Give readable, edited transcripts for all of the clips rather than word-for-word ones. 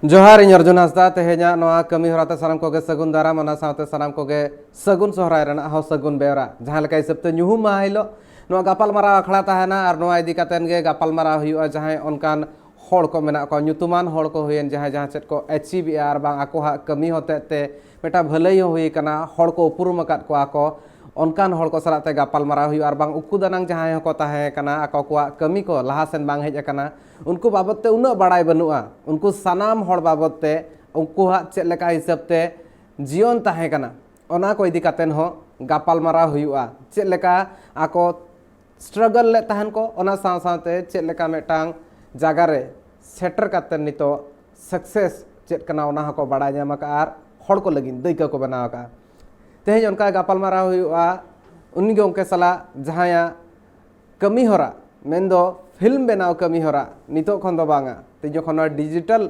जोहार इन अर्जुन हांसदा तेहेजा नोआ कमी होराते सानाम कोगे सगुन दाराम ओना सावते सानाम कोगे सगुन सोहराय रेना हो सगुन बेवरा जहां लेका हिसाबते ᱧᱩᱦᱩᱢ ᱢᱟᱦᱟ हिलो नोआ गापाल मारा अखड़ा तहना और नोआ इदी कातेन गे गापाल मारा हुयुआ जहां ओनकान हड़ को मेना को ᱧᱩᱛᱩᱢᱟᱱ हड़ को हुयेन जहां जहां चेत को अचीव यार बांग आको हा कमी होते ते मेटा भलई हो हुई कना हड़ को उपुरुम अकात को आको ओनकान हड़ को सलाते गापाल मारा हुयुआ और बांग उकु दानांग जहां को ताहे कना आको को कमी को लहा सेन बांग हेज कना उनको बाबते उन्ना बड़ाई बनुआ उनको सनाम हड़ बाबते उनको हा चेत लेका हिसाबते जीवन ताहे कना ओना को इदी कातेन हो गापाल मारा हुयुआ चेत लेका आको स्ट्रगल ले तहन को ओना साव सावते चेत लेका मेटांग जागा रे सेटर कातेन नितो सक्सेस चेत कना ओना को बड़ा ᱧᱟᱢ का आर हड़ को लगिन दैका को बनाव का तेज उनका गापाल मारा हुयुआ उन्नी गे उनके सला जहाया कमी होरा मेंदो फिल्म बनाव कमी होरा नितो खन दो बांगा तीन जखन डिजिटल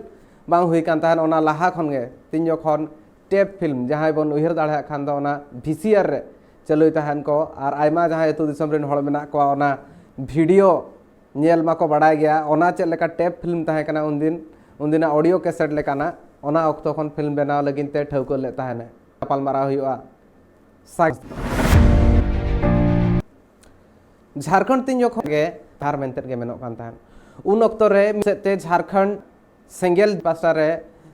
बांग हुई कान तहन ओना लाहा खन गे तीन जखन टेप फिल्म जहां बन उहर दाड़ा खान दो ओना VCR रे चलुई तहन को और आयमा जहां एतु दिसम रेन हड़ मेना को ओना वीडियो नेल माको बड़ाय गया ओना चेत लेका टेप फिल्म ताहे कना उनदिना ऑडियो कैसेट लेकाना ओना अक्तो खन फिल्म बनाव लगिन ते ठौको ले तहने गापाल मारा हुयुआ झारखंड तीन जखन गे धार मेनते गे मेनो कान तहन उन अक्तो रे सेते झारखंड सेंगेल पासा रे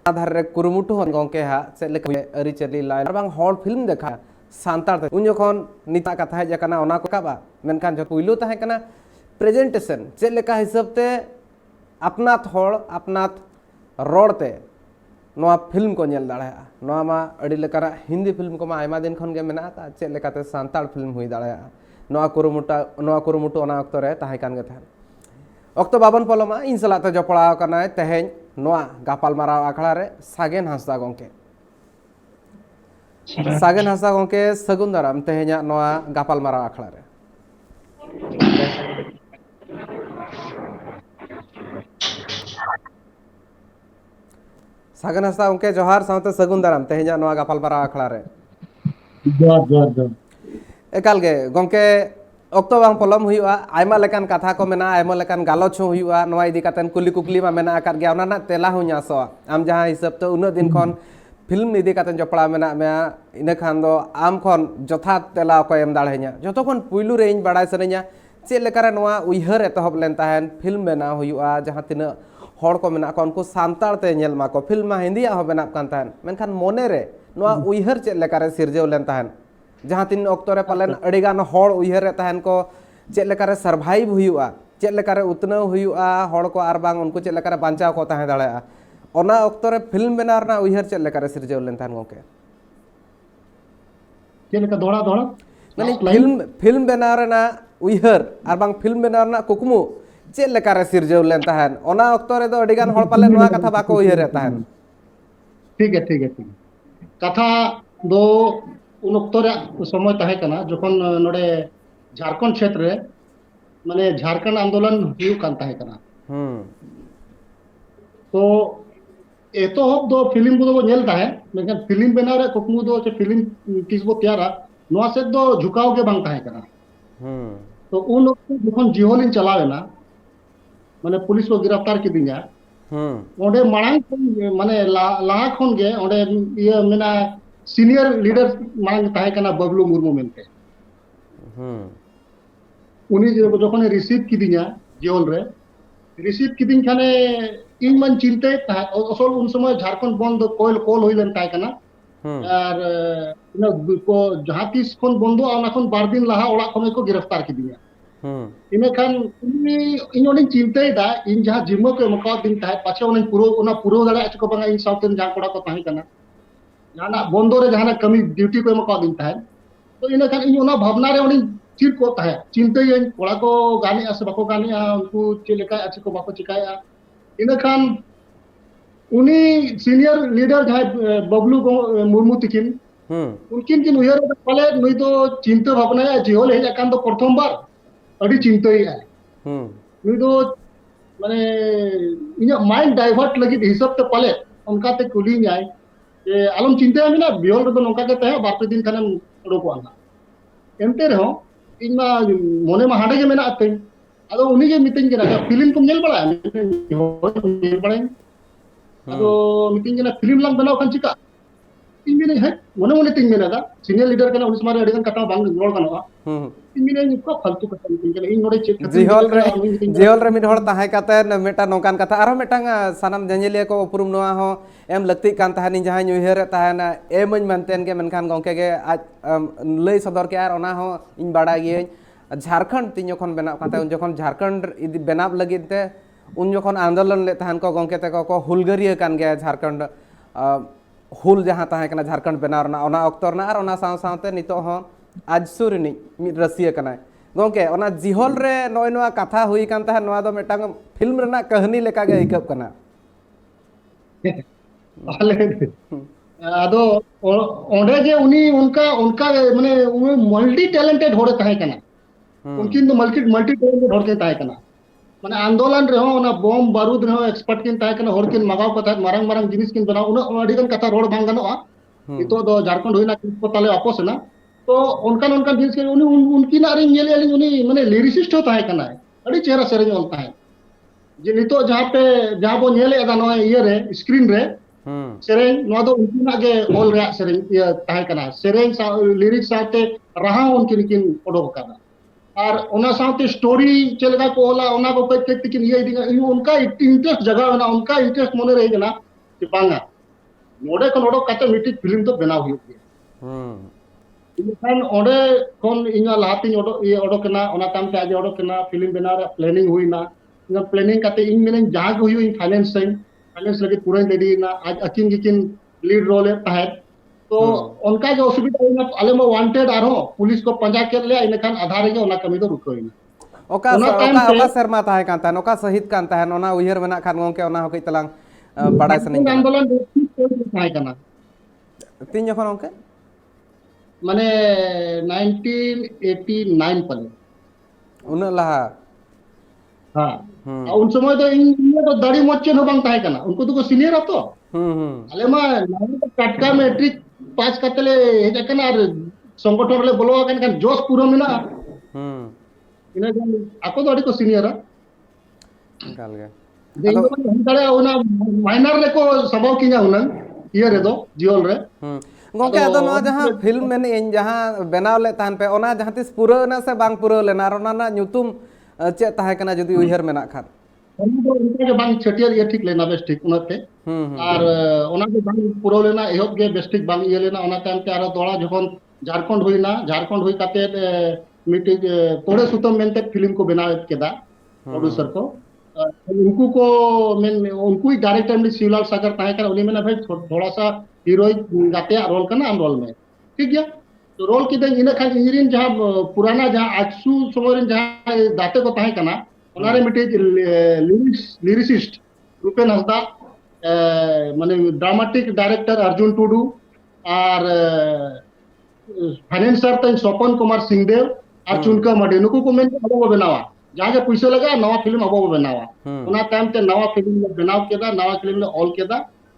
आधार रे कुरुमुटु हन गंके हा से लेके अरी चली लाइन बांग हॉल फिल्म देखा सांतार उन जखन निता कथा हेज कना ओना को काबा मेनखान जो पुइलु ताहे कना प्रेजेंटेशन चे लेका हिसाबते अपनात हॉल अपनात रोडते नोआ फिल्म को नेल दाड़ा नोआ मा अड़ी लेकारा हिंदी फिल्म को मा आयमा दिन खन गे मेना ता चे लेकाते सांतार फिल्म हुई दाड़ा नोआ कुरुमुटु ओना अक्तो रे ताहे कान गे थान अक्तो बाबन पलमा इन सलाते जपड़ाव कना तेहेñ नोआ गापाल माराव आखड़ा रे सागेन हांसदा गंके सागेन हांसदा गंके सगुन दाराम तेहेñा नोआ गापाल माराव आखड़ा रे सागेन हांसदा गंके जोहार सावते सगुन दाराम तेहेñा नोआ गापाल माराव आखड़ा रे जोहार जोहार जोहार एकाल गे गंके अक्तो बांग पलम हुयुआ आयमा लेकान कथा को मेना आयमा लेकान गालोच हो हुयुआ नोआ इदी कातेन कुली कुकली मा मेना आकात गया ओना ना तेला हो न्यासोआ आम जहां हिसाब तो उन दिन खन फिल्म इदी कातेन जपड़ा मेना मेया इने खान दो आम खन जथा तेला को एम दाड़े냐 जतो खन पुइलु रे इन बड़ाय सने냐 चे लेकारे नोआ उइहर एतहब लेन ताहेन फिल्म बेना हुयुआ जहां तिना हड़ को मेना को उनको सांतार ते नेल मा को फिल्म मा हिंदिया हो बेना कान ताहेन मेनखान मोने रे नोआ उइहर चे लेकारे सिरजेव लेन ताहेन जहां तीन अक्तो रे पालन अड़ीगान हड़ उइहर तहन को चेत लेकारे सर्वाइव हुयुआ चेत लेकारे उतनाव हुयुआ हड़ को आर बांग उनको चेत लेकारे बांचाव को ताहे दाड़ेया ओना अक्तो रे फिल्म बेनाव रना उइहर चेत लेकारे सिरजेव लेन तहन गंके चेत लेका दोड़ा दोड़ा माने फिल्म बेनाव रना उइहर आर बांग फिल्म बेनाव रना कुकमु चेत लेकारे सिरजेव लेन तहन ओना अक्तो रे दो अड़ीगान हड़ पाले नोआ कथा बाको उइहर तहन ठीक है कथा दो उन अक्तो रे समय ताहे कना जखन नोडे झारखंड क्षेत्र रे माने झारखंड आंदोलन हुयु कान ताहे कना तो एतोहब दो फिल्म बो नेल ताहे मेनखान फिल्म बनाव रे कुकमु दो चे फिल्म किस बो तैयारा नोआ से दो झुकाव के बांग ताहे कना तो उन अक्तो जखन जिहोलिन चलावेना माने पुलिस को गिरफ्तार किदिया ओंडे मांग माने लाहा खन गे ओंडे ये मेना सीनियर लीडर मांग ताहे कना बबलू मुर्मू मेनते उनी जखन रिसीव किदिया जीवन रे रिसीव किदिन खाने इन मन चिंते असल उन समय झारखंड बंद कोल कोल होइलन ताहे कना और इन को जहां तीस खन बंदो ओना खन बार दिन लाहा ओड़ा खन को गिरफ्तार किदिया इन खान इन ओनी चिंते दा इन जहां जिम्मा को मका दिन ताहे पाछे ओनी पुरो दाड़ा को बांगा इन साउथन जहां कोड़ा को ताहे कना जाना बंदो रे जहां कमी ड्यूटी को मका दिन ताहे तो इन खान इन ओना भावना रे ओनी चिर को ताहे चिंते इन कोड़ा को गाने आसे बाको गाने उनको चे लेका अच्छे को बाको चिकाया इन खान उनी सीनियर लीडर जहां बबलू मुर्मू तिकिन उनकिन किन उयर पाले नुई तो चिंता भावना जिहोल हेज अकान तो प्रथम बार अड़ी चिंताई है नुई तो माने इना माइंड डाइवर्ट लगी हिसाब ते पाले उनका ते कुली जाय जे आलम चिंता है ना बिहोल रे नोका के तहे बार पे दिन खाने उडको आना एंते रहो इना मोने मा हाडे के मेना अते अदो उनी के मिटिंग के ना फिल्म को नेल बड़ा नेल बड़ा ado miting kana film lang banaw kan chika ᱤᱧ ᱢᱮᱱᱮ ᱦᱮᱸ ᱢᱚᱱᱮ ᱢᱚᱱᱮ ᱛᱤᱧ ᱢᱮᱱᱮᱫᱟ ᱥᱤᱱᱤᱭᱟᱨ लीडर kana ᱩᱱᱤ ᱥᱚᱢᱚᱭ ᱟᱹᱰᱤ ᱜᱟᱱ ᱠᱟᱛᱷᱟ ᱵᱟᱝ ᱨᱚᱲ ᱜᱟᱱᱚᱜᱼᱟ ᱤᱧ ᱢᱮᱱᱮ ᱤᱧ ᱠᱚ ᱯᱷᱟᱞᱛᱩ ᱠᱟᱛᱷᱟ ᱢᱤᱛᱟᱹᱧ ᱠᱟᱱᱟ ᱤᱧ ᱱᱚᱰᱮ ᱪᱮᱫ ᱠᱷᱟᱹᱛᱤᱨ ᱡᱤᱦᱚᱞ ᱨᱮ ᱢᱤᱫ ᱦᱚᱲ ᱛᱟᱦᱮᱸ ᱠᱟᱛᱮ ᱢᱤᱫᱴᱟᱝ ᱱᱚᱝᱠᱟᱱ ᱠᱟᱛᱷᱟ ᱟᱨᱦᱚᱸ ᱢᱤᱫᱴᱟᱝ ᱥᱟᱱᱟᱢ ᱧᱮᱧᱮᱞᱤᱭᱟᱹ ᱠᱚ ᱩᱯᱨᱩᱢ ᱱᱚᱣᱟ ᱦᱚᱸ ᱮᱢ ᱞᱟᱹᱠᱛᱤᱜ ᱠᱟᱱ ᱛᱟᱦᱮᱱᱤᱧ ᱡᱟᱦᱟᱸᱧ ᱩᱭᱦᱟᱹᱨᱮᱫ ᱛᱟᱦᱮᱱᱟ ᱮᱢᱟᱹᱧ ᱢᱮᱱᱛᱮᱱ ᱜᱮ ᱢᱮᱱᱠᱷᱟन ᱜᱚᱝᱠᱮ ᱜᱮ ᱟᱡ ᱞᱟᱹᱭ ᱥᱚᱫᱚᱨ ᱠᱮᱜᱼᱟ ᱟᱨ ᱚᱱᱟ ᱦᱚᱸ ᱤᱧ ᱵᱟᱲᱟᱭ ᱜᱤᱭᱟᱹᱧ ᱡᱷᱟᱲᱠᱷᱚᱸᱰ ᱛᱤᱧ ᱡᱚᱠᱷᱚᱱ ᱵᱮᱱᱟᱜ ᱠᱟᱱ ᱛᱟᱦᱮᱸ ᱩᱱ ᱡᱚᱠᱷᱚᱱ ᱡᱷᱟᱲᱠᱷᱚᱸᱰ ᱵᱮᱱᱟᱣ ᱞᱟᱹᱜᱤᱫ ᱛᱮ उन जखन आंदोलन ले तहन को गंके तक को हुलगरिया कान गया झारखंड हुल जहाँ तहन कना झारखंड बनाव ना ओना अक्तर ना और ओना साव सावते नितो हो आज सुरनी मिद रसिया कना गंके ओना जिहल रे नय नवा कथा हुई कान तहन नवा दो मिटांग फिल्म रना कहानी लेका गे इकब कना ᱟᱫᱚ ᱚᱸᱰᱮ ᱡᱮ ᱩᱱᱤ ᱚᱱᱠᱟ ᱢᱟᱱᱮ ᱢᱟल्टी ᱴᱮलेंटेड ᱦᱚᱲ ᱛᱟᱦᱮᱸ ᱠᱟᱱᱟ उनकिन तो मल्टी टैलेंटेड हॉर के ताहे कना माने आंदोलन रे हो ना बम बारूद रे हो एक्सपर्ट किन ताहे कना हॉर किन मगाव कथा मारंग मारंग जिनिस किन बनाव उना अडी गन कथा रोड बांग गनोआ नितो दो झारखंड होइना को ताले अपोस ना तो उनकान जिनिस के उनी उनकिन आरे नेले आली उनी माने लिरिसिस्ट हो ताहे कना अडी चेहरा सेरेन ऑल ताहे जे नितो जहां बो नेले एदा नो ये रे स्क्रीन रे सेरेन नो दो उनकिना गे ऑल रे सेरेन ताहे कना सेरेन लिरिक्स साथे रहा उनकिन किन ओडो कना और ओना साथे स्टोरी चलगा को होला ओना को कई तिकिन ये दिगा उनका इंटरेस्ट जगह ना उनका इंटरेस्ट मने रहे ना कि बांगा नोडे को नोडो कते मिटिक फिल्म तो बनाव हुई इनखान ओडे कोन इना लाती ओडो ये ओडो कना ओना काम ते आज ओडो कना फिल्म बनाव प्लानिंग हुई ना इन प्लानिंग कते इन मेने जहां हुई इन फाइनेंस लगे पूरा रेडी ना आज अकिन गिकिन लीड रोल है तो उनका जो असुविधा होइना आले में वांटेड आरो पुलिस को पंजा कर ले इनखान आधार गे ओना कमी तो रुकोइना ओका शर्मा ताहे कान तान ओका शहीद कान तान ओना उयहर मेना खान गंके ओना होकई तलांग बड़ाय सनिन आंदोलन ताहे कना तीन जखन ओके माने 1989 पले उन लहा हां उन समय तो इन तो दाढ़ी मोचन हो बांग ताहे कना उनको तो को सीनियर तो आले मा टटका मैट्रिक पास कतले हेज कना और संगठन ले बोलो कन जोश पूरा मिना इना आको तो अडी को सीनियर गाल गे देखो हम ओना माइनर ले को सबाव किना उना ये रे दो जियोल रे गंके अदो नो जहां फिल्म में इन जहां बनाव ले तान पे ओना जहां तिस पूरा ना से बांग पूरा लेना और ओना ना न्यूतुम चे ताहे कना जदी उयहर मेना खान उनका के बांग छटियर ये ठीक लेना बेस्ट ठीक उनाते और ओना के बांग पूरा लेना एहब गे बेस्ट ठीक बांग ये लेना ओना टाइम पे आरो दोड़ा जखन झारखंड हुई काते मीटिंग तोड़े सुतम मेनते फिल्म को बनाव केदा प्रोड्यूसर को उनको को उनको ही डायरेक्टर में शिवलाल सागर ताहे कर उनी मेना भाई थोड़ा सा हीरोइन गाते रोल करना हम रोल में ठीक है तो रोल की दें इना खान इंजीनियरिंग जहां पुराना जहां आजसू समोरिन जहां दाते को ताहे कना ओनारे मिटे लिरिसिस्ट रूपेन हंसदा माने ड्रामाटिक डायरेक्टर अर्जुन टुडू और फाइनेंसर तन स्वपन कुमार सिंहदेव और चुनका मडे नुकु को मेन अबो बनावा जहां पैसा लगा नवा फिल्म अबो बनावा ओना टाइम ते नवा फिल्म बनाव केदा नवा फिल्म ले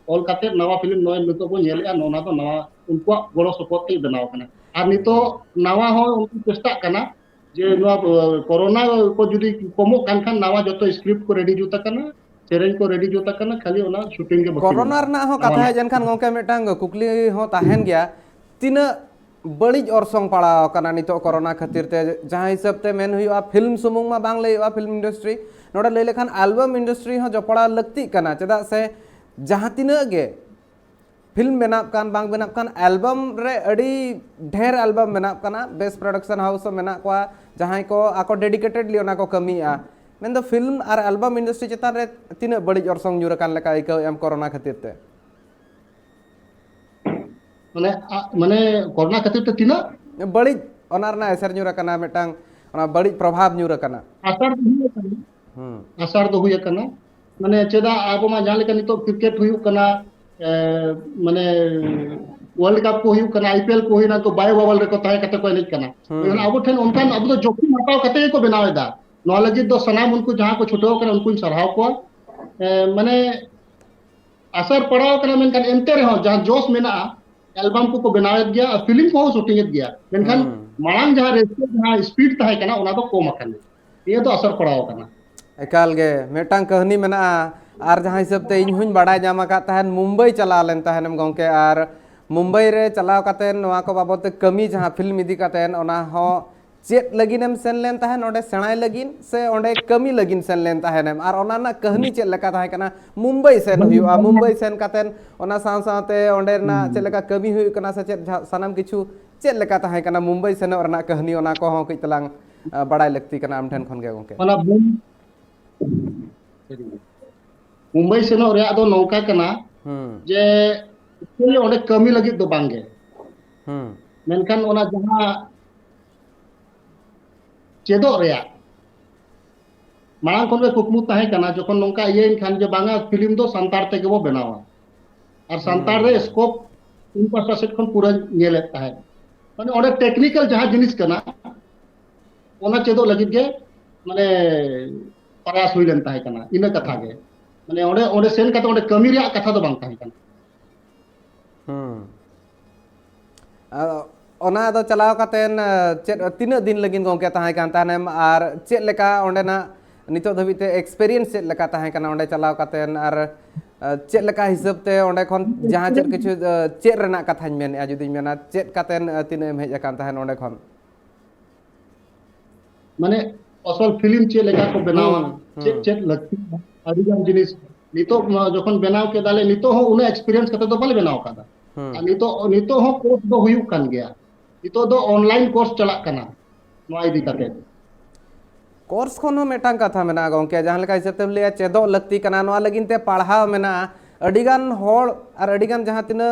ऑल काते नवा फिल्म नय नितो को नेले नोना तो नवा उनको गड़ो सपोर्ट ते बनाव कना और नितो नवा हो उनको चेष्टा कना जे नवा कोरोना को जुदी कमो कान खान नवा जतो स्क्रिप्ट को रेडी जुता कना सेरेन को रेडी जुता कना खाली ओना शूटिंग के कोरोना रना हो कथा है जन खान गंके मेटांग कुकली हो ताहेन गया तीन बड़िज ऑर्सोंग पड़ाव कना नितो कोरोना खातिर ते जहां हिसाब ते मेन हुआ फिल्म सुमुंग मा बांग लेवा फिल्म इंडस्ट्री नोडा ले लेखान एल्बम इंडस्ट्री हो जपड़ा लगती कना चदा से जहां तिना गे फिल्म बनाब कान बांग बनाब कान एल्बम रे अड़ी ढेर एल्बम बनाब काना बेस्ट प्रोडक्शन हाउस मेना को जहां को आको डेडिकेटेडली ओना को कमिया मेन दो फिल्म और एल्बम इंडस्ट्री चेतान रे तिना बड़िज ऑर्सोंग जुर कान लेका इको एम कोरोना खातिर ते माने कोरोना खातिर ते तिना बड़िज ओनार ना असर जुर काना मेटांग ओना बड़िज प्रभाव जुर काना आसार तो हुई कना माने चेदा आबो मा जान लेका नितो क्रिकेट हुई कना माने वर्ल्ड कप को हुई कना आईपीएल को हुई ना तो बाय बबल रे को ताहे कते को नहीं कना लेकिन अब ठन उनका अब तो जोखिम हटाओ कते को बनावेदा नॉलेज दो सनाम उनको जहां को छुटो कर उनको सराहाव को माने असर पड़ाव कना मेन कान एमते रे हो जहां जोश मेना एल्बम को बनावेद गया फिल्म को शूटिंग गया मेनखान मांग जहां रेस्पो जहां स्पीड ताहे कना ओना तो कम अकन ये तो असर पड़ाव कना एकाल गे मेटांग कहानी मेना और जहाँ हिसाब ते इन हुन बड़ा जामा का तहन मुंबई चला लेन तहनम गोंके और मुंबई रे चलाव कातेन नोआ को बाबत कमी जहाँ फिल्म इदी कातेन ओना हो चेत लगिनेम सेन लेन तहन ओंडे सेणाय लगिन से ओंडे कमी लगिन सेन लेन तहनेम और ओना ना कहनी चेत लेका ताहे कना मुंबई सेन हुआ मुंबई सेन कातेन ओना साव सावते ओंडे ना चेत लेका कमी हुई कना से चेत सनम किछु चेत लेका ताहे कना मुंबई सेन ओरना कहनी ओना को हो कई तलांग बड़ाय लगती कना आम ठन खन गे गोंके ᱚᱱᱟ मुंबई सेनोग ᱨᱮᱭᱟᱜ ᱫᱚ ᱱᱚᱝᱠᱟ ᱠᱟᱱᱟ ᱡᱮ ᱮᱠᱪᱩᱭᱮᱞᱤ ᱚᱸᱰᱮ ᱠᱟᱹᱢᱤ ᱞᱟᱹᱜᱤᱫ ᱫᱚ ᱵᱟᱝᱜᱮ ᱢᱮᱱᱠᱷᱟन ᱚᱱᱟ ᱡᱟᱦᱟᱸ ᱪᱮᱫᱚᱜ ᱨᱮᱭᱟᱜ ᱢᱟᱲᱟᱝ ᱠᱷᱚᱱ ᱜᱮ ᱠᱩᱠᱢᱩ ᱛᱟᱦᱮᱸ ᱠᱟᱱᱟ ᱡᱚᱠᱷᱚᱱ ᱱᱚᱝᱠᱟ ᱤᱭᱟᱹᱭᱮᱱ ᱠᱷᱟᱱ ᱡᱮ ᱵᱟᱝᱟ ᱯᱷᱤल्म ᱫᱚ ᱥᱟᱱᱛᱟᱲ ᱛᱮᱜᱮ ᱵᱚ ᱵᱮᱱᱟᱣᱟ ᱟᱨ ᱥᱟᱱᱛᱟᱲ ᱨᱮ ᱥᱠᱳᱯ ᱤᱧ ᱯᱟᱥᱴᱟ ᱥᱮᱫ ᱠᱷᱚᱱ ᱯᱩᱨᱟᱹ ᱧᱮᱞᱮᱫ ᱛᱟᱦᱮᱸ ᱢᱟᱱᱮ ᱚᱸᱰᱮ ᱴᱮᱠᱱᱤᱠᱮᱞ ᱡᱟᱦᱟᱸ ᱡᱤᱱᱤᱥ ᱠᱟᱱᱟ ᱚᱱᱟ ᱪᱮᱫᱚᱜ ᱞᱟᱹᱜᱤᱫ ᱜᱮ ᱢᱟᱱᱮ ᱯᱨᱟᱭᱟᱥ ᱦᱩᱭ ᱞᱮᱱ ᱛᱟᱦᱮᱸ ᱠᱟᱱᱟ ᱤᱱᱟᱹ ᱠᱟᱛᱷᱟ ᱜᱮ ᱢᱟᱱᱮ ᱚᱸᱰᱮ ᱥᱮᱱ ᱠᱟᱛᱮ ᱚᱸᱰᱮ ᱠᱟᱹᱢᱤ ᱨᱮᱭᱟᱜ ᱠᱟᱛᱷᱟ ᱫᱚ ᱵᱟᱝ ᱛᱟᱦᱮᱸ ᱠᱟᱱᱟ ओना दो चलाव कातेन चेत तीना दिन लगिन गोंके ताहे कान तानेम और चेत लेका ओंडेना नितो धबिते एक्सपीरियंस चेत लेका ताहे काना ओंडे चलाव कातेन और चेत लेका हिसाब ते ओंडे खन जहां चेत किछु चेत रेना कथाñ मेन आ जुदी मेना चेत कातेन तीना एम हेज अकान ताहेन ओंडे खन माने असल फिल्म चेत लेका को बनावा चेत चेत लगती अडिगान जिनिस नितो जखन बनाव के दाले नितो हो उना एक्सपीरियंस कते दो बाले बनाव कादा नितो हो कोर्स दो हुयु कान गया नितो दो ऑनलाइन कोर्स चला कना नोआ इदी काते कोर्स खन मेटांग कथा मेना गोंके जहां लेका हिसाब ते लिया चेदो लगती कना नोआ लगिन ते पढ़ाव मेना अडिगान होड़ और अडिगान जहां तिना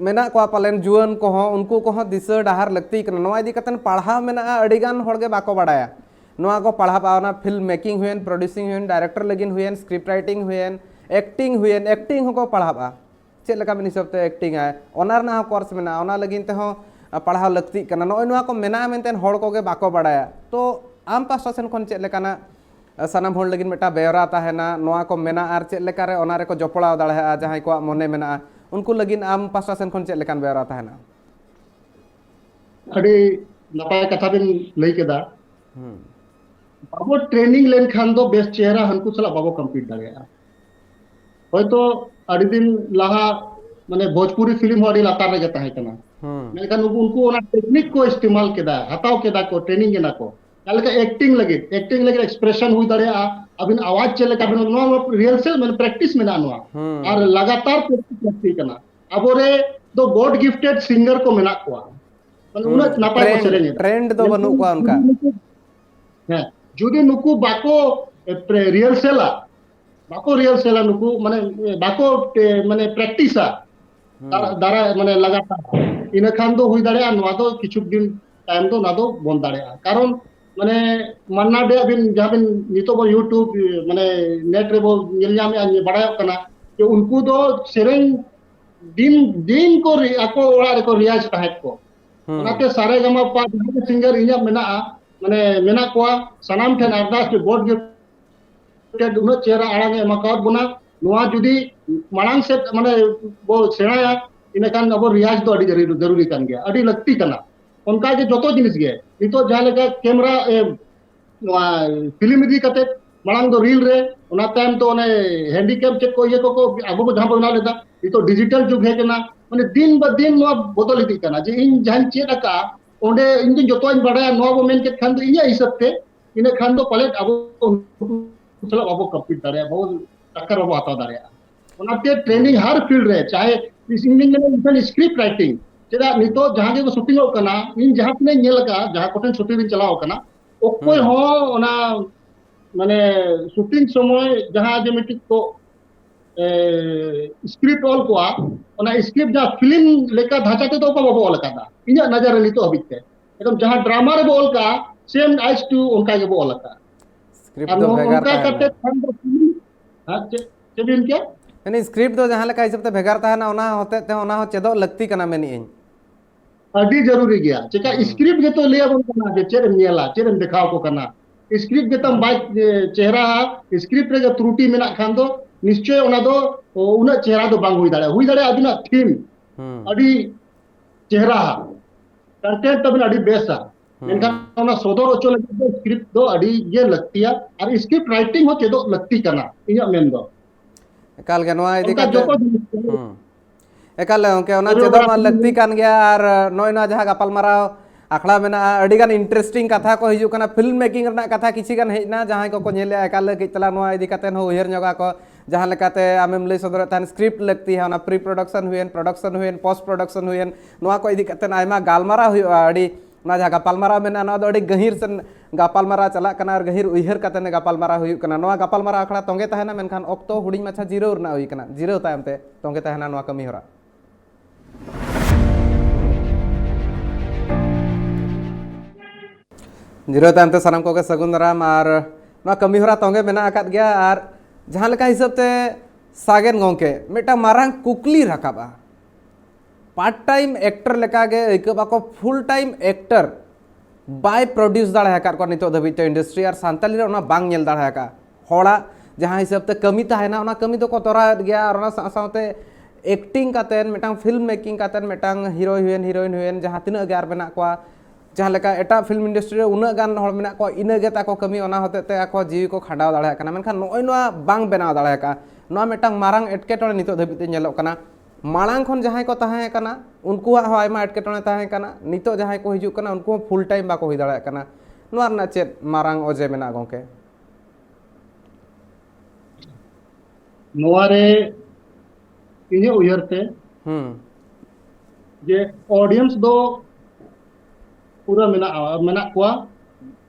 मेना को पालेन जुआन को हो उनको को हो दिशा डाहर लगती कना नोआ इदी कतन पढ़ाव मेना अडिगान होड़ के बाको बडाया नोआ को पढ़ा पावना फिल्म मेकिंग हुएन प्रोड्यूसिंग हुएन डायरेक्टर लगिन हुएन स्क्रिप्ट राइटिंग हुएन एक्टिंग हो को पढ़ाबा चेत लेका में हिसाब ते एक्टिंग आए ओनार ना कोर्स मेना ओना लगिन ते हो पढ़ाव लगती कना नोय नोआ को मेना मेनतेन होड़ को गे बाको बडाया तो आम पास्टा सेन खन चेत लेकाना सानाम होड़ लगिन मेटा बेवरा ताहेना नोआ को मेना आर चेत लेका रे ओना रे को जपड़ाव दाड़ेहा जहां को मने मेना उनको लगिन आम पास्टा सेन खन चेत लेकान बेवरा ताहेना अडी नपाय कथा बिन लई केदा बाबो ट्रेनिंग लेन खान दो बेस्ट चेहरा हनको सला बाबो कंप्लीट दाड़ेया होयतो अडी दिन लाहा माने भोजपुरी फिल्म होड़ी लातार रे ताहे कना मेनखान उनको ओना टेक्निक को इस्तेमाल केदा हताव केदा को ट्रेनिंग केना को ताले का एक्टिंग लगे एक्सप्रेशन हुई दाड़ेया अबिन आवाज चले का बिन नो रिहर्सल माने प्रैक्टिस में नानवा और लगातार प्रैक्टिस करना अब रे दो गॉड गिफ्टेड सिंगर को मेना को माने उना नापाय को सेरेंगे ट्रेंड दो बनु को उनका हां जुदी नुकु बाको रिहर्सल नुकु माने बाको माने प्रैक्टिसा दारा माने लगातार इन खान दो हुई दाड़ेया नवा दो किछु दिन टाइम दो ना दो बन दाड़ेया कारण माने मन्ना डे बिन जहां बिन नितो बो यूट्यूब माने नेट रे बो नेल नाम बड़ाय कना कि उनको दो सेरेन दिन को आको ओड़ा रे को रियाज ताहेत को ओनाते सारे गमा पा सिंगर इया मेना माने मेना को सनाम ठन अरदास के बोर्ड गिफ्टेड उन चेहरा आड़ांगे एमाकात बना नोआ जुदी मांग से माने बो सेणाया इनकान अब रियाज दो अडी जरूरी कान गया अडी लगती कना उनका के जोतो जिनिस गे नितो जहां लेका कैमरा फिल्म इदी कते मांग दो रील रे ओना टाइम तो ओने हैंडीकैप चेक को ये को आगो को जहां बना लेदा नितो डिजिटल जुग है केना माने दिन ब दिन नो बदल इदी कना जे इन जहां चेक का ओंडे इन जोतो इन बड़ा नो बो मेन के खान दो इया हिसाब ते इन खान दो पले अब चलो अब कंप्लीट दारे बहुत टक्कर अब आता दारे ओनाते ट्रेनिंग हर फील्ड रे चाहे सिंगिंग में स्क्रिप्ट राइटिंग चेदा नितो जहां के शूटिंग कना इन जहां ने नेल का जहां कोटेन शूटिंग चलाव कना ओकोय हो ओना माने शूटिंग समय जहां जे मिटिक को स्क्रिप्ट ऑल को ओना स्क्रिप्ट जा फिल्म लेका ढांचा ते तो बाबो ऑल कादा इना नजर नितो हबिते एकदम जहां ड्रामा रे बोल का सेम एज टू उनका के बोल का स्क्रिप्ट दो भेगार करते हां चेबिन के यानी स्क्रिप्ट दो जहां लेका हिसाब ते भेगार ताना ओना होते ते ओना हो चेदो लगती कना मेनी इन अडी जरूरी गया चेका स्क्रिप्ट के तो ले बन कना जे चेरम नेला चेरम दिखाव को कना स्क्रिप्ट के तम बाय चेहरा स्क्रिप्ट रे जो त्रुटि मेना खान दो निश्चय ओना दो उना चेहरा दो बांग हुई दाड़े अबिना थीम अडी चेहरा कंटेंट तबिन अडी बेसा मेनखान ओना सदर ओचो लगी दो स्क्रिप्ट दो अड़ी ये लगतिया और स्क्रिप्ट राइटिंग हो चेदो लगती कना इया मेन दो एकाल गे नोआ इदी उनका काते जोतो एकाल ओके ओना चेदो मा कोरियोग्राफी लगती कान गया और नोय ना जहां गापाल माराव आखड़ा मेना अडिगान इंटरेस्टिंग कथा को हिजु कना फिल्म मेकिंग रना कथा किछि गान हेजना जहां को को नेले एकाल के तला नोआ इदी काते हो उहर जगह को जहां लेकाते आमेम लई सदर तान स्क्रिप्ट लगती है ओना pre production when post production when नोआ को इदी काते आयमा गालमारा हुआ अड़ी ना जहां गापालमारा मेना ना दो अड़ी गहिर से गापालमारा चला कना और गहिर उहर काते ने गापालमारा हुई कना नोआ गापालमारा आखड़ा तोंगे तहना मेनखान ऑक्टो हुडिंग माछा जीरो रना हुई कना जीरो तायमते तोंगे तहना नोआ कमी होरा जीरो तायमते सानाम कोगे सगुन दाराम और नोआ कमी होरा तोंगे मेना आकाद गया और जहां लेका हिसाबते सागेन गोंके मेटा मारांग कुकली रकाबा पार्ट टाइम एक्टर लेका गे इकबा को full time actor by produce दाड़ा हकार को नितो धबिते इंडस्ट्री और सांताली रे ओना बांग नेल दाड़ा हका होड़ा जहां हिसाबते कमी ताहेना ओना कमी तो को तोरा गया और ओना साथे एक्टिंग कातेन मेटांग फिल्म मेकिंग कातेन मेटांग हीरो हिरोइन हुएन जहां तिना गार बना को जहां लेका एटा फिल्म इंडस्ट्री रे उना गान हड़ मेना को इना गे ताको कमी ओना होतेते आको जीवी को खाडाव दाड़ा हकना मेनखान नोय नोआ बांग बनाव दाड़ा हका नोआ मेटांग मारांग एटकेटोने नितो धबिते नेलोक कना माड़ांग खन जहां को ताहें कना उनको आयमा एटकेटोने ताहें कना नितो जहां को हिजु कना उनको फुल टाइम बाको हुई दाड़ा कना नोआ रना चेत मारांग ओजे मेना गोंके नोआरे इने उयरते जे ऑडियंस दो पूरा मेना कोआ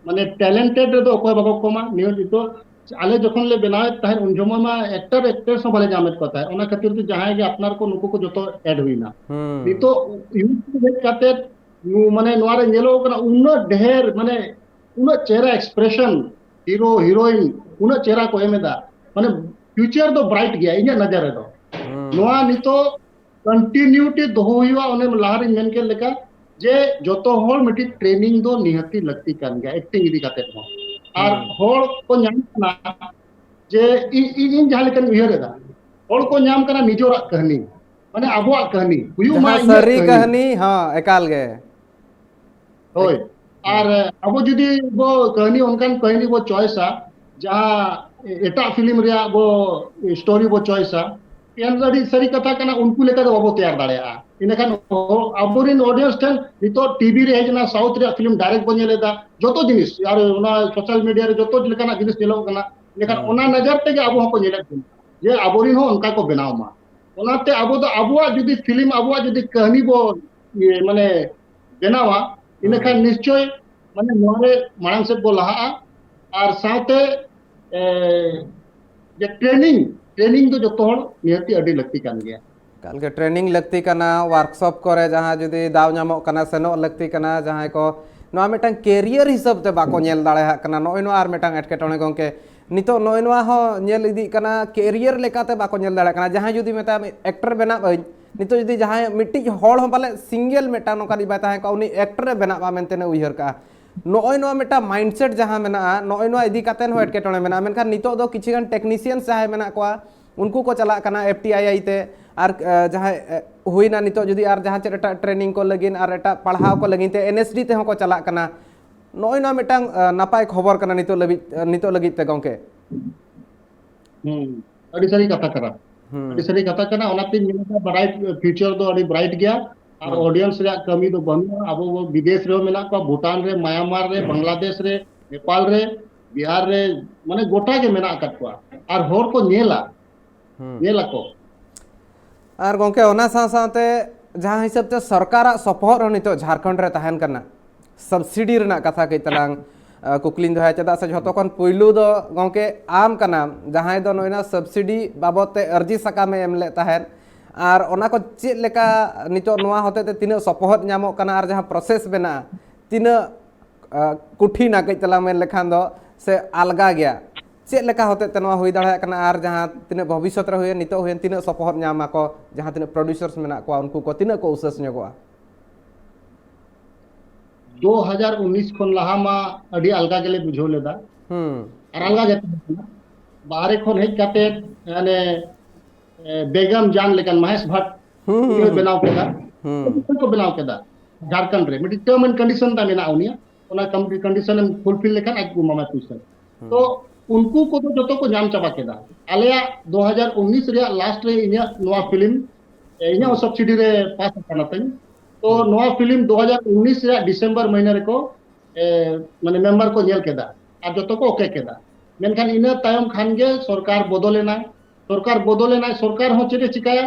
माने टैलेंटेड दो कोई बाको कोमा न्यूज तो आले जखन ले बनाए ताहे उन जमा मा एक्टर सो भले जामेत को ताहे ओना खातिर तो जहां के अपनार को नुको को जतो ऐड हुईना नितो यूट्यूब देख काते माने नोआरे नेलो कना उन्ना ढेर माने उन्ना चेहरा एक्सप्रेशन हीरो हीरोइन उन्ना चेहरा को एमेदा माने फ्यूचर दो ब्राइट गया इnya नजर दो नोआ नितो कंटिन्यूटी दोहो हुआ ओने लाहार मेन के लेका जे जोतो होल मिटी ट्रेनिंग दो निहती लगती कान गया एक्टिंग इदी काते हो और होल को नाम कना जे इन जहां लेकन उयरदा होल को नाम कना निजोरा कहानी माने अबुआ कहानी हुयु मा सरी कहानी हां एकाल गे होय और अब जुदी वो कहानी उनकान कहानी वो चॉइसा जहां एटा फिल्म रिया वो स्टोरी वो चॉइसा यान लड़ी सरी कथा कना उनको लेकर वो तैयार दाड़ेया इनखान अबोरिन ऑडियंस ठन नितो टीवी रे हेजना साउथ रे फिल्म डायरेक्ट बनेलेदा जोतो जिनिस यार ओना सोशल मीडिया रे जोतो लेकाना जिनिस नेलो कना लेकिन ओना नजर ते अब हो को नेले जे अबोरिन हो उनका को बनाव मा ओनाते अब तो अबुआ जुदी फिल्म अबुआ जुदी कहानी वो माने बनावा इनखान निश्चय माने नोरे मांग से बो लहा और साथे जे ट्रेनिंग तो जो हर निहती अडी लगती कान गया काल के ट्रेनिंग लगती कना वर्कशॉप करे जहां जुदी दाव नामो कना सेनो लगती कना जहां को नोआ मेटांग कैरियर हिसाब ते बाको नेल दाड़े कना नोय नो आर मेटांग एटकेटोने गोंके नितो नोय नो हो नेल इदी कना कैरियर लेकाते बाको नेल दाड़े कना जहां जुदी मेता एक्टर बना बई नितो जुदी जहां मिट्टी होड़ हो बाले सिंगल मेटा नोका दी बाता है का उनी एक्टर बना बा मेनते ने उयहर का नोय नो मेटा माइंडसेट जहां मेना नोय नो इदी कातेन हो एटकेटोने मेना मेनखान नितो दो किछि गन टेक्नीशियन जहां मेना को उनको को चला कना एफटीआई ते और जहां हुईना नितो जुदी और जहां चेटा ट्रेनिंग को लगिन और एटा पढ़ाव को लगिन ते एनएसडी ते को चला कना नोय ना मेटांग नापाय खबर कना नितो लगित ते गोंके अडी सारी कथा करा अडी सारी कथा कना ओनाते मेना ब्राइट फ्यूचर दो अडी ब्राइट गया और ऑडियंस रे कमी दो बनु अब वो विदेश रे मेना को भूटान रे म्यांमार रे बांग्लादेश रे नेपाल रे बिहार रे माने गोटा के मेना कट को और होर को नेला नेला को और गोंके ओना साथे जहां हिसाब ते सरकार सपोहर नितो झारखंड रे तहन करना सब्सिडी रना कथा के तलांग कुकलिन दोहा चदा से जतो कोन पहिलु दो गोंके आम कना जहां दो नोइना सब्सिडी बाबत ते अर्जी सका में एमले तहन और ओना को चे लेका नितो नोआ होते ते तिना सपोहर नामो कना और जहां प्रोसेस बना तिना कुठिना के तलांग में लेखान दो से अलगा गया चे लेका होते ते नोआ हुई दाड़ा कना और जहां तिना भविष्य रे हुए नितो हुए तिना सपोहर नामा को जहां तिना प्रोड्यूसर्स मेना को उनको को तिना को उसस न्योगवा 2019 खन लहा मा अडी अलगा गेले बुझो लेदा और अलगा गेते बाहरे खन हेज काते यानी बेगम जान लेकन महेश भट्ट बनाव केदा को बनाव केदा झारखंड रे मिटी टर्म एंड कंडीशन ता मेना उनिया ओना कंडीशन फुलफिल लेखान आज को मामा पैसा तो उनको को तो जतो को नाम चाबा केदा आलेया 2019 रे लास्ट रे इन्या नवा फिल्म इन्या सब्सिडी रे पास करना तई तो नवा फिल्म 2019 रे डिसेंबर महीना रे को माने मेंबर को नेल केदा और जतो को ओके केदा मेनखान इना तायम खान गे सरकार बदलेना सरकार हो चेरे चिकाया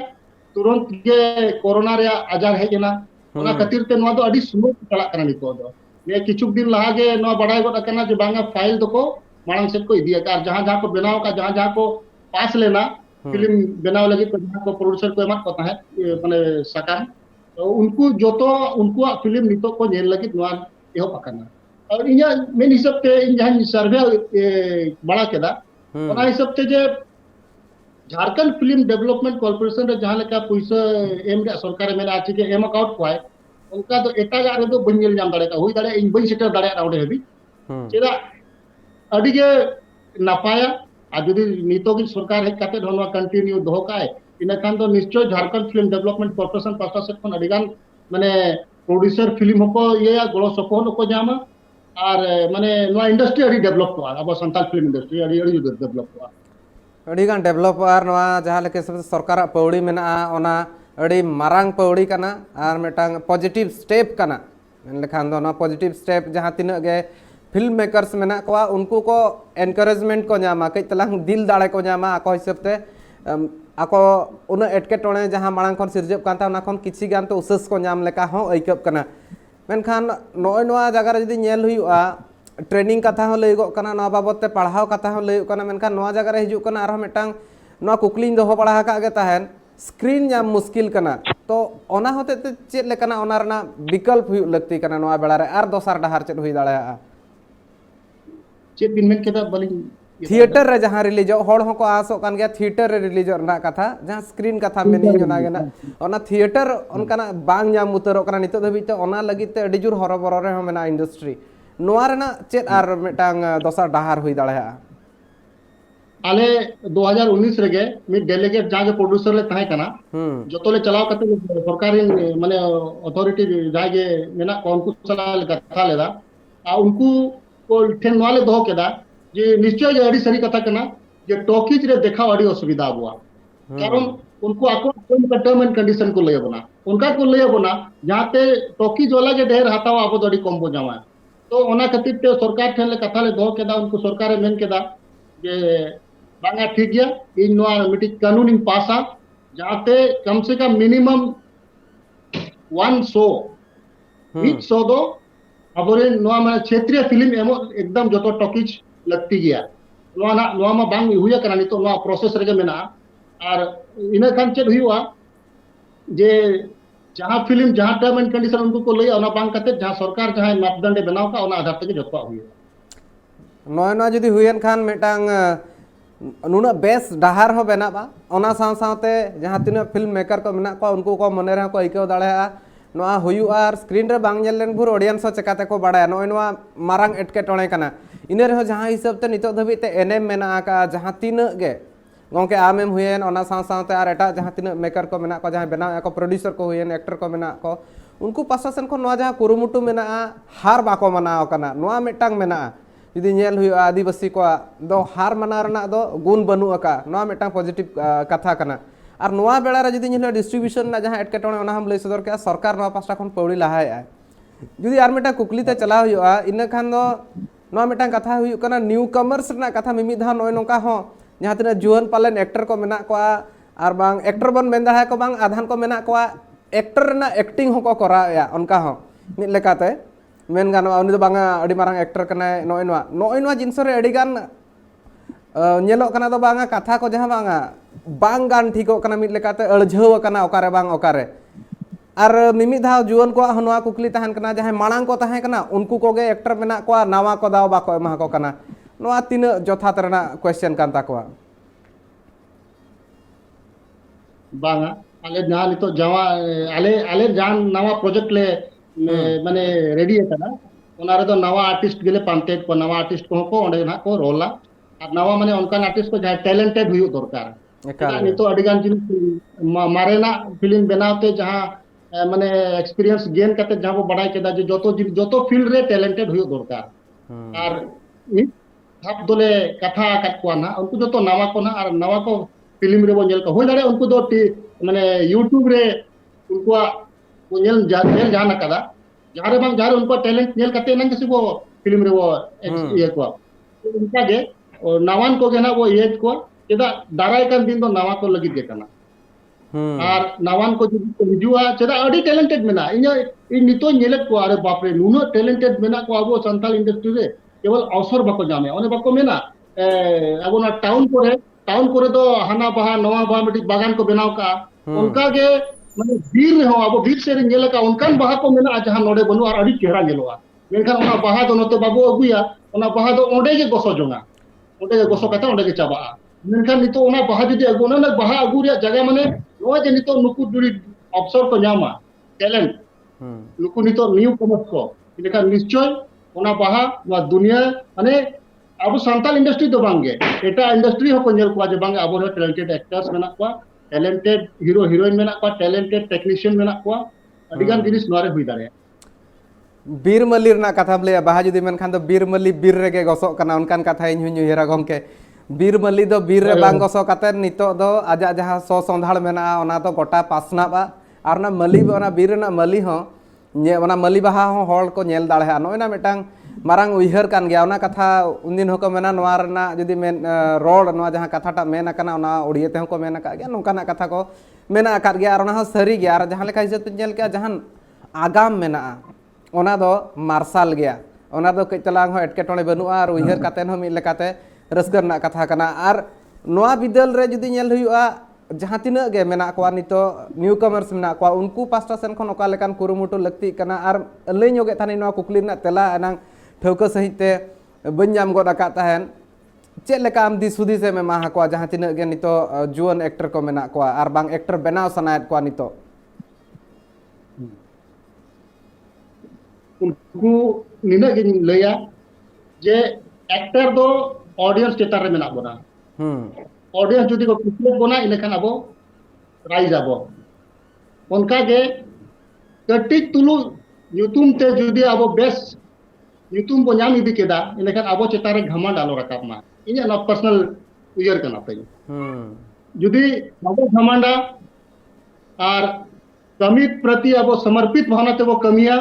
तुरंत गे कोरोना रे आजार हेजना ओना खातिर ते नवा दो अडी स्लो चला कना नितो दो ने किछु दिन लहा गे नवा बडाय गड कना जे बांगा फाइल दो को मांग सेट को इदिया का जहां जहां को बनाव का जहां जहां को पास लेना फिल्म बनाव लगी तो जहां को प्रोड्यूसर को एमा पता है माने सका तो उनको जोतो उनको फिल्म नितो को नेल लगी नवा एहो पकना और इया मेन हिसाब ते इन जहां सर्वे बड़ा केदा ओना हिसाब ते जे झारखंड फिल्म डेवलपमेंट कॉर्पोरेशन रे जहां लेका पैसा एम रे सरकार में आछि के एम अकाउंट को है उनका तो एटा गा रे तो बंजेल जाम दाड़े का होई दाड़े इन बई सेटर दाड़े राउंड हेबी चेदा अडी के नापाया आ जदि नितो की सरकार हे काते धनवा कंटिन्यू दो काए इना खान तो निश्चय Jharkhand film development corporation pasta से कोन अडिगान माने प्रोड्यूसर फिल्म को ये गलो सपोर्ट को जामा और माने नो इंडस्ट्री अडी डेवलप को अब संताल फिल्म इंडस्ट्री अडी अडी डेवलप को अड़ीगान डेवलप और जहाँ लेके सरकार पौड़ी में अड़ी मारांग पौड़ी कना और मिटांग पॉजिटिव स्टेप कना लेखान दो पॉजिटिव स्टेप जहाँ तीना गे फिल्म मेकर्स में को उनको को एनकरेजमेंट को नामा कई तलांग दिल दाड़े को नामा आको हिसाब ते आको उन एटकेटोणे जहाँ मांग खन सिरजब कांता उना खन किछि गान तो उसेस को नाम लेका हो ऐकब कना मेनखान नय नवा जगह रे जदि नेल हुआ ट्रेनिंग कथा हो लैगो कना नवा बाबत ते पढ़ाव कथा हो लैगो कना मेनखान नवा जगह रे हिजु कना आरो मिटांग नवा कुकलिंग दोहो पढ़ा का गे ताहेन स्क्रीन नाम मुश्किल कना तो ओना होते ते चेत लेकना ओना रना विकल्प हुई लगती कना नवा बेला रे आर दोसर डहार चेत हुई दाड़ाया चेत बिन मेन केदा बलिंग थिएटर रे जहां रिलीज होड़ हो को आसो कान गया थिएटर रे रिलीज रना कथा जहां स्क्रीन कथा मेनी जोना गेना ओना थिएटर ओनकाना बांग नाम उतरो कना नितो धबी ते ओना लगी ते अडी जुर हरबरो रे मेना इंडस्ट्री नोआ रेना चेत आर मिटांग दोसर डहार हुई दाड़ाया आले 2019 रेगे मी डेलीगेट जागे प्रोड्यूसर ले ताहे कना जतोले चलाव कते सरकारी माने अथॉरिटी जागे मेना उनको सलाह कथा लेदा आ उनको को ठेन वाले दो केदा जे निश्चय जे अडी सरी कथा कना जे टॉकीज रे देखा अडी असुविधा हुआ कारण उनको आको कोन टर्म एंड कंडीशन को ले बना उनका को ले बना जहां ते टॉकीज वाला जे ढेर हातावा आबो अडी कम बो जावा तो ओना खातिर ते सरकार ठेन ले कथा ले दो केदा उनको सरकार मेन केदा जे बांगा ठीक गया इन नोआ मिटी कानून इन पासा जाते कम से कम मिनिमम 100 100 दो अबरे नोआ माने क्षेत्रीय फिल्म एमो एकदम जतो टॉकीज लगती गया नोआ मा बांग हुया करा नि तो नोआ प्रोसेस रेगे मेना और इना खान चेद हुआ जे जहां फिल्म जहां टर्म एंड कंडीशन उनको को लई ओना बांग कते जहां सरकार जहां मापदंड बनाव का ओना आधार तक जतो हुआ नोय ना जदी हुयन खान मेटांग नुना बेस डहार हो बेनाबा ओना साथे जहाँ तीन फिल्म मेकर को मेना को उनको को मने रहा को आइकव दाड़ेया नोआ हुयुआ आर स्क्रीन रे बांग नेल लेन भुर ऑडियंस चेकाते को बाड़ाया नोय नोआ मारांग एटकेटोणे कना इने रहो जहाँ हिसाब ते नितो धबी ते एनएम मेना का जहाँ तीन गे गोंके आमेम हुयन ओना साथे आर एटा जहाँ तीन मेकर को मेना को जहाँ बनाव को प्रोड्यूसर को हुयन एक्टर को मेना को उनको पासासन को नोआ जहाँ कुरुमुटु मेना हार बाको मनाव कना नोआ मिटांग मेना जुदी नेल हुआ आदिवासी को दो हार मना रना दो गुण बनू अका नोआ मिटांग पॉजिटिव कथा कना और नोआ बेला रे जुदी नेल डिस्ट्रीब्यूशन ना जहां एटकेटोणे ओना हम लई सदर के सरकार नोआ पास्टा खन पौड़ी लहाय जुदी आर मिटा कुकली ते चला हुआ इन खान दो नोआ मिटांग कथा हुई कना न्यू कमर्स ना कथा मिमि धा नोय नोका हो जहां तिना जुवन पालन एक्टर को मेना को आर बांग एक्टर बन मेन दा को बांग आधान को मेना को एक्टर ना एक्टिंग हो को कराया उनका हो मिद लेकाते मेन गानवा उनी दो बांगा अडी मारांग एक्टर कना नोय नोआ जिनस रे अडी गान नेलो कना दो बांगा कथा को जहां बांगा बांग गान ठीको कना मिद लेकाते अळझाव कना ओकारे बांग ओकारे आर मिमि धाव जुवन को नोआ कुकली तहन कना जहां मांग को तहन कना उनको कोगे एक्टर मेना को नावा को दाव बाको एमा को कना नोआ तीन जथात रेना क्वेश्चन कान ताको बांगा आले जहां नितो जावा आले जान नावा प्रोजेक्ट ले माने रेडी है ना ओना रे तो नवा आर्टिस्ट गेले पांते को नवा आर्टिस्ट को ओंडे ना को रोला और नवा माने उनका आर्टिस्ट को जहां टैलेंटेड हुई दरकार एका नि तो अडिगान जिन मारेना फिल्म बनावते जहां माने एक्सपीरियंस गेन करते जहां बो बड़ाई केदा जे जोतो फील्ड रे टैलेंटेड हुयो दरकार और मित हाफ दोले कथा आकात को ना उनको जो तो नवा को ना और नवा को फिल्म रे बो नेल को हो जारे उनको दो माने यूट्यूब रे उनको वो नेल जान कदा जहां रे बांग जहां उनको टैलेंट नेल करते नंग किसी वो फिल्म रे वो ये को उनका जे नवान को ना वो ये को चेदा दाराय kan दिन दो नवा को लगी दे कना और नवान को हिजुआ चेदा अडी टैलेंटेड मेना इnya इन नितो नेलक को अरे बाप रे नुनो टैलेंटेड मेना को अब संताल इंडस्ट्री रे केवल अवसर बाको जामे ओने बाको मेना अब ना टाउन को दो हाना बहा नवा बहा मिटी बागान को बनाव का उनका के माने बीर हो अब बीर से नेल का उनकान बहा को मेना जहां नोडे बनु और अडी चेहरा नेलोआ मेनखान ओना बहा दो नतो बाबू अगुया ओना बहा दो ओंडे के गोसो जोंगा ओंडे के गोसो कता ओंडे के चाबा मेनखान नितो ओना बहा जुदी अगु ओना बहा अगु रे जगह माने नो जे नितो नुकु जुड़ी अवसर को नामा टैलेंट नुकु नितो न्यू कमर्स को इनका निश्चय ओना बहा वा दुनिया माने अब संताल इंडस्ट्री दो बांगे एटा इंडस्ट्री हो को नेल को जे बांगे अब टैलेंटेड एक्टर्स मेना को टैलेंटेड हीरो हीरोइन मेना को टैलेंटेड टेक्नीशियन मेना को अडिगान जिनिस नोरे हुई दारे बीर मल्ली रना कथा ले बाहा जुदी मेनखान दो बीर मल्ली बीर रेगे गसो कना उनकान कथा इन हुई हेरा गमके बीर मल्ली दो बीर रे बांग गसो कते नितो दो आजा जहां सो संधाड़ मेना ओना तो गोटा पासनाबा और ना मल्ली ओना बीर ना मल्ली हो ओना मल्ली बाहा हो हॉल को नेल दाड़े नोना मिटांग मारांग उइहर कान गया ओना कथा उनदिन होको मेना नोआ रना जुदी मेन रोड नोआ जहां कथाटा मेन कना ओना उड़िये ते होको मेन का गया नोकाना कथा को मेना अकात गया और ओना हो सरी गया और जहां लेका हिसाब नेल के जहां आगाम मेना ओना दो मार्शल गया ओना दो कई तलांग हो एटकेटोणे बनुआ और उइहर कातेन हो मिल लेकाते रस्कर ना कथा कना और नोआ बिदल रे जुदी नेल हुआ जहां तिना गे मेना को नितो न्यू कमर्स मेना को उनको पास्टा सेन खन ओका लेकान कुरुमुटु लगती कना और लई जोगे थानी नोआ कुकली ना तेला अनांग ठौका सहिते बन नाम गोद आका तहन चेक लेका आम दिस हुदी से में माहा को जहां तिना गे नितो जुवन एक्टर को मेना को और बांग एक्टर बनाव सनायत को नितो उनको निना गे लया जे एक्टर दो ऑडियंस चेतार रे मेना बोना ऑडियंस जुदी को कुछ बोना इलेखान अब राइज अब उनका गे कटिक तुलु ᱧᱩᱛᱩᱢ ते जुदी अब बेस ᱧᱩᱛᱩᱢ बो नाम इदी केदा इलेखान अब चेतार रे घमंड आलो रकाब मा इnya ना पर्सनल उयर कना तई जुदी अब घमंडा और कमी प्रति अब समर्पित भावना ते वो कमिया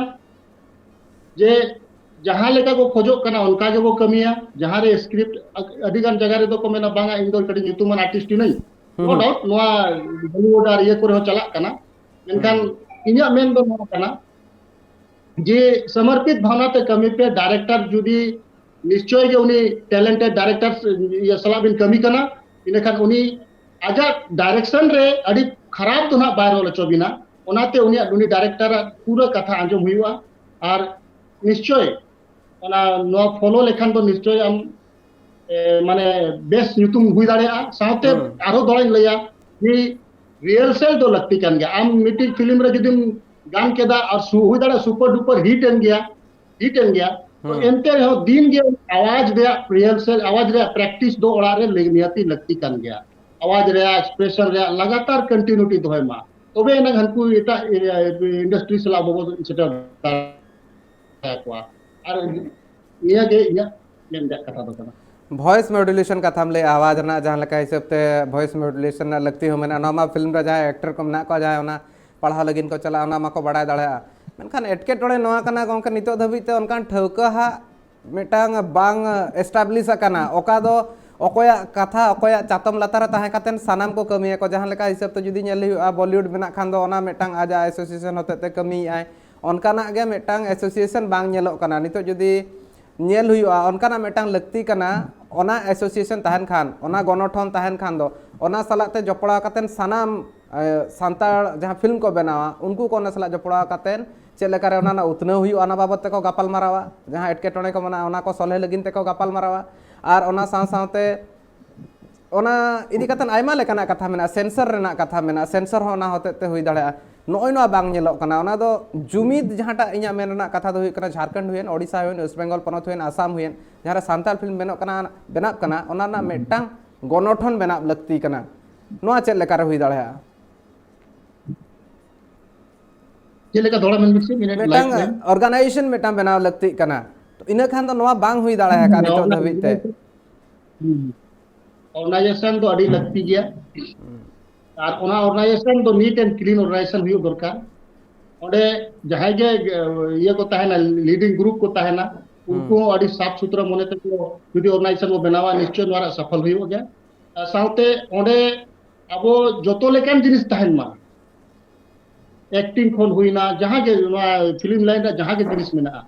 जे जहां लेका को खोजो कना उनका के वो कमिया जहां रे स्क्रिप्ट अधिकांश जगह रे तो को मेना बांगा इंदो कटी ᱧᱩᱛᱩᱢᱟन आर्टिस्ट नहीं नो डाउट नोआ बॉलीवुड और ये करे हो चला कना मेनखान इnya मेन दो नो कना जे समर्पित भावना ते कमी पे डायरेक्टर जुदी निश्चय जे उनी टैलेंटेड डायरेक्टर ये सला बिन कमी कना इनेखान उनी आजा डायरेक्शन रे अडी खराब तो ना बायर वाला चोबिना ओनाते उनी डायरेक्टर पूरा कथा आंजम हुआ और निश्चय ओना नो फॉलो लेखान तो निश्चय हम माने बेस ᱧᱩᱛᱩᱢ हुई दाड़ेया साथे आरो दळाई लया कि रिहर्सल दो लगती कान गया आम मीटिंग फिल्म रे जदिम गान केदा और हुई दाड़े सुपर डुपर हिट एन गया तो एनते हो दिन गे आवाज रे रिहर्सल आवाज रे प्रैक्टिस दो ओड़ा रे नियति लगती कान गया आवाज रे एक्सप्रेशन रे लगातार कंटिन्यूटी दोय मा तबे ना हनकु एटा इंडस्ट्री सला बबो सेटा और निया गे इया मेन दा कथा दो कना वॉइस मॉड्यूलेशन कथा ले आवाज ना जहां लका हिसाब ते वॉइस मॉड्यूलेशन ना लगती हो मेना नोमा फिल्म रे जहां एक्टर को ना को जहां ओना पढ़ा लगिन को चला ओना माको बड़ाय दाड़े मेनखान एटके टोड़े नोआ कना गंका नितो धबी ते उनकान ठौका हा मेटांग बांग एस्टैब्लिश कना ओका दो ओकोया कथा ओकोया चातम लातार ताहे कातेन सानाम को कमिया को जहां लका हिसाब ते जुदी नेल हुआ बॉलीवुड मेना खान दो ओना मेटांग आजा एसोसिएशन होते ते कमी आय ओनकाना गे मेटांग एसोसिएशन बांग नेलो कना नितो जुदी नेल हुआ ओनकाना मेटांग लगती कना ओना एसोसिएशन तहन खान ओना गणठन तहन खान दो ओना सलाते जपड़ा कातेन सानाम सांतार जहां फिल्म को बनावा उनको को ओना सला जपड़ा कातेन चेक लेका रे ओना उतने हुआ ओना बाबत ते को गापाल मारावा जहां एटकेटोणे को मना ओना को सलहे लगिन ते को गापाल मारावा और ओना साथे ओना इदी कातेन आयमा लेकाना कथा मेना सेंसर रेना कथा मेना सेंसर हो ओना होते ते हुई दाड़े नोय नो बांग नेलोक कना ओना दो जुमिद जहांटा इኛ मेन रेना कथा दो हुई कना झारखंड हुएन ओडिशा हुएन वेस्ट बेंगल पनत हुएन आसाम हुएन जहां सांताल फिल्म बेनो कना बेनाब कना ओना ना मेटांग गणठन बेनाब लगती कना नोआ चेक लेका रे हुई दाड़े चेलेका थोड़ा मेन बिक्सी मिनट मेटांग लाइक में ऑर्गेनाइजेशन मेटांग बनाव लगती कना तो इना खान तो नवा बांग हुई दाड़ा है का नितो धबित ते ऑर्गेनाइजेशन तो अड़ी लगती गया और ओना ऑर्गेनाइजेशन तो नीट एंड क्लीन ऑर्गेनाइजेशन हुई दरकार ओडे जहां जे ये को ताहेना लीडिंग ग्रुप को ताहेना उनको अड़ी साफ सुथरा मने ते को जुदी ऑर्गेनाइजेशन वो बनावा निश्चय द्वारा सफल हुई हो गया साउते ओडे अब जोतो लेकन जिनिस ताहेन मा एक्टिंग खोल हुईना जहां के फिल्म लाइन जहां के जिनिस मेना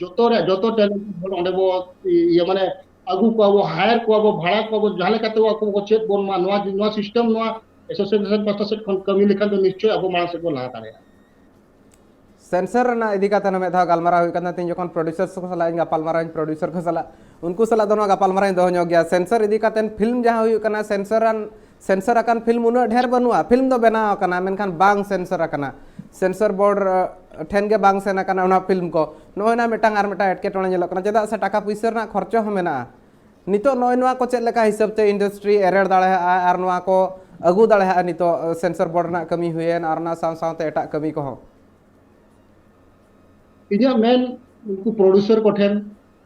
जोतो टैलेंट होल ओंडे वो ये माने अगु को वो हायर को वो भाड़ा को वो जहां लेकाते वो को चेक बोन मा नवा सिस्टम नवा एसोसिएशन पास्ता से कमी लेखन तो निश्चय अब मानस को लहा तारे सेंसर ना इदी काते में था गलमारा हुई कना तीन जखन प्रोड्यूसर्स को सला गपालमारा प्रोड्यूसर को सला उनको सला दोनों गपालमारा दो ᱧᱚᱜ गया सेंसर इदी काते फिल्म जहां हुई कना सेंसर अकान फिल्म उना ढेर बनुआ फिल्म दो बनाव कना मेनखान बांग सेंसर अकाना सेंसर बोर्ड ठेन के बांग सेना कना उना फिल्म को नोना मेटांग आर मेटा एटकेटोने जेलो कना चेदा से टाका पैसा ना खर्चो हम मेना नितो नोय नोआ को चेद लेका हिसाब ते इंडस्ट्री एरेर दाड़े आर नोआ को अगु दाड़े नितो सेंसर बोर्ड ना कमी हुएन आर ना साव सावते एटा कमी को इन्हें मेन उनको प्रोड्यूसर को ठेन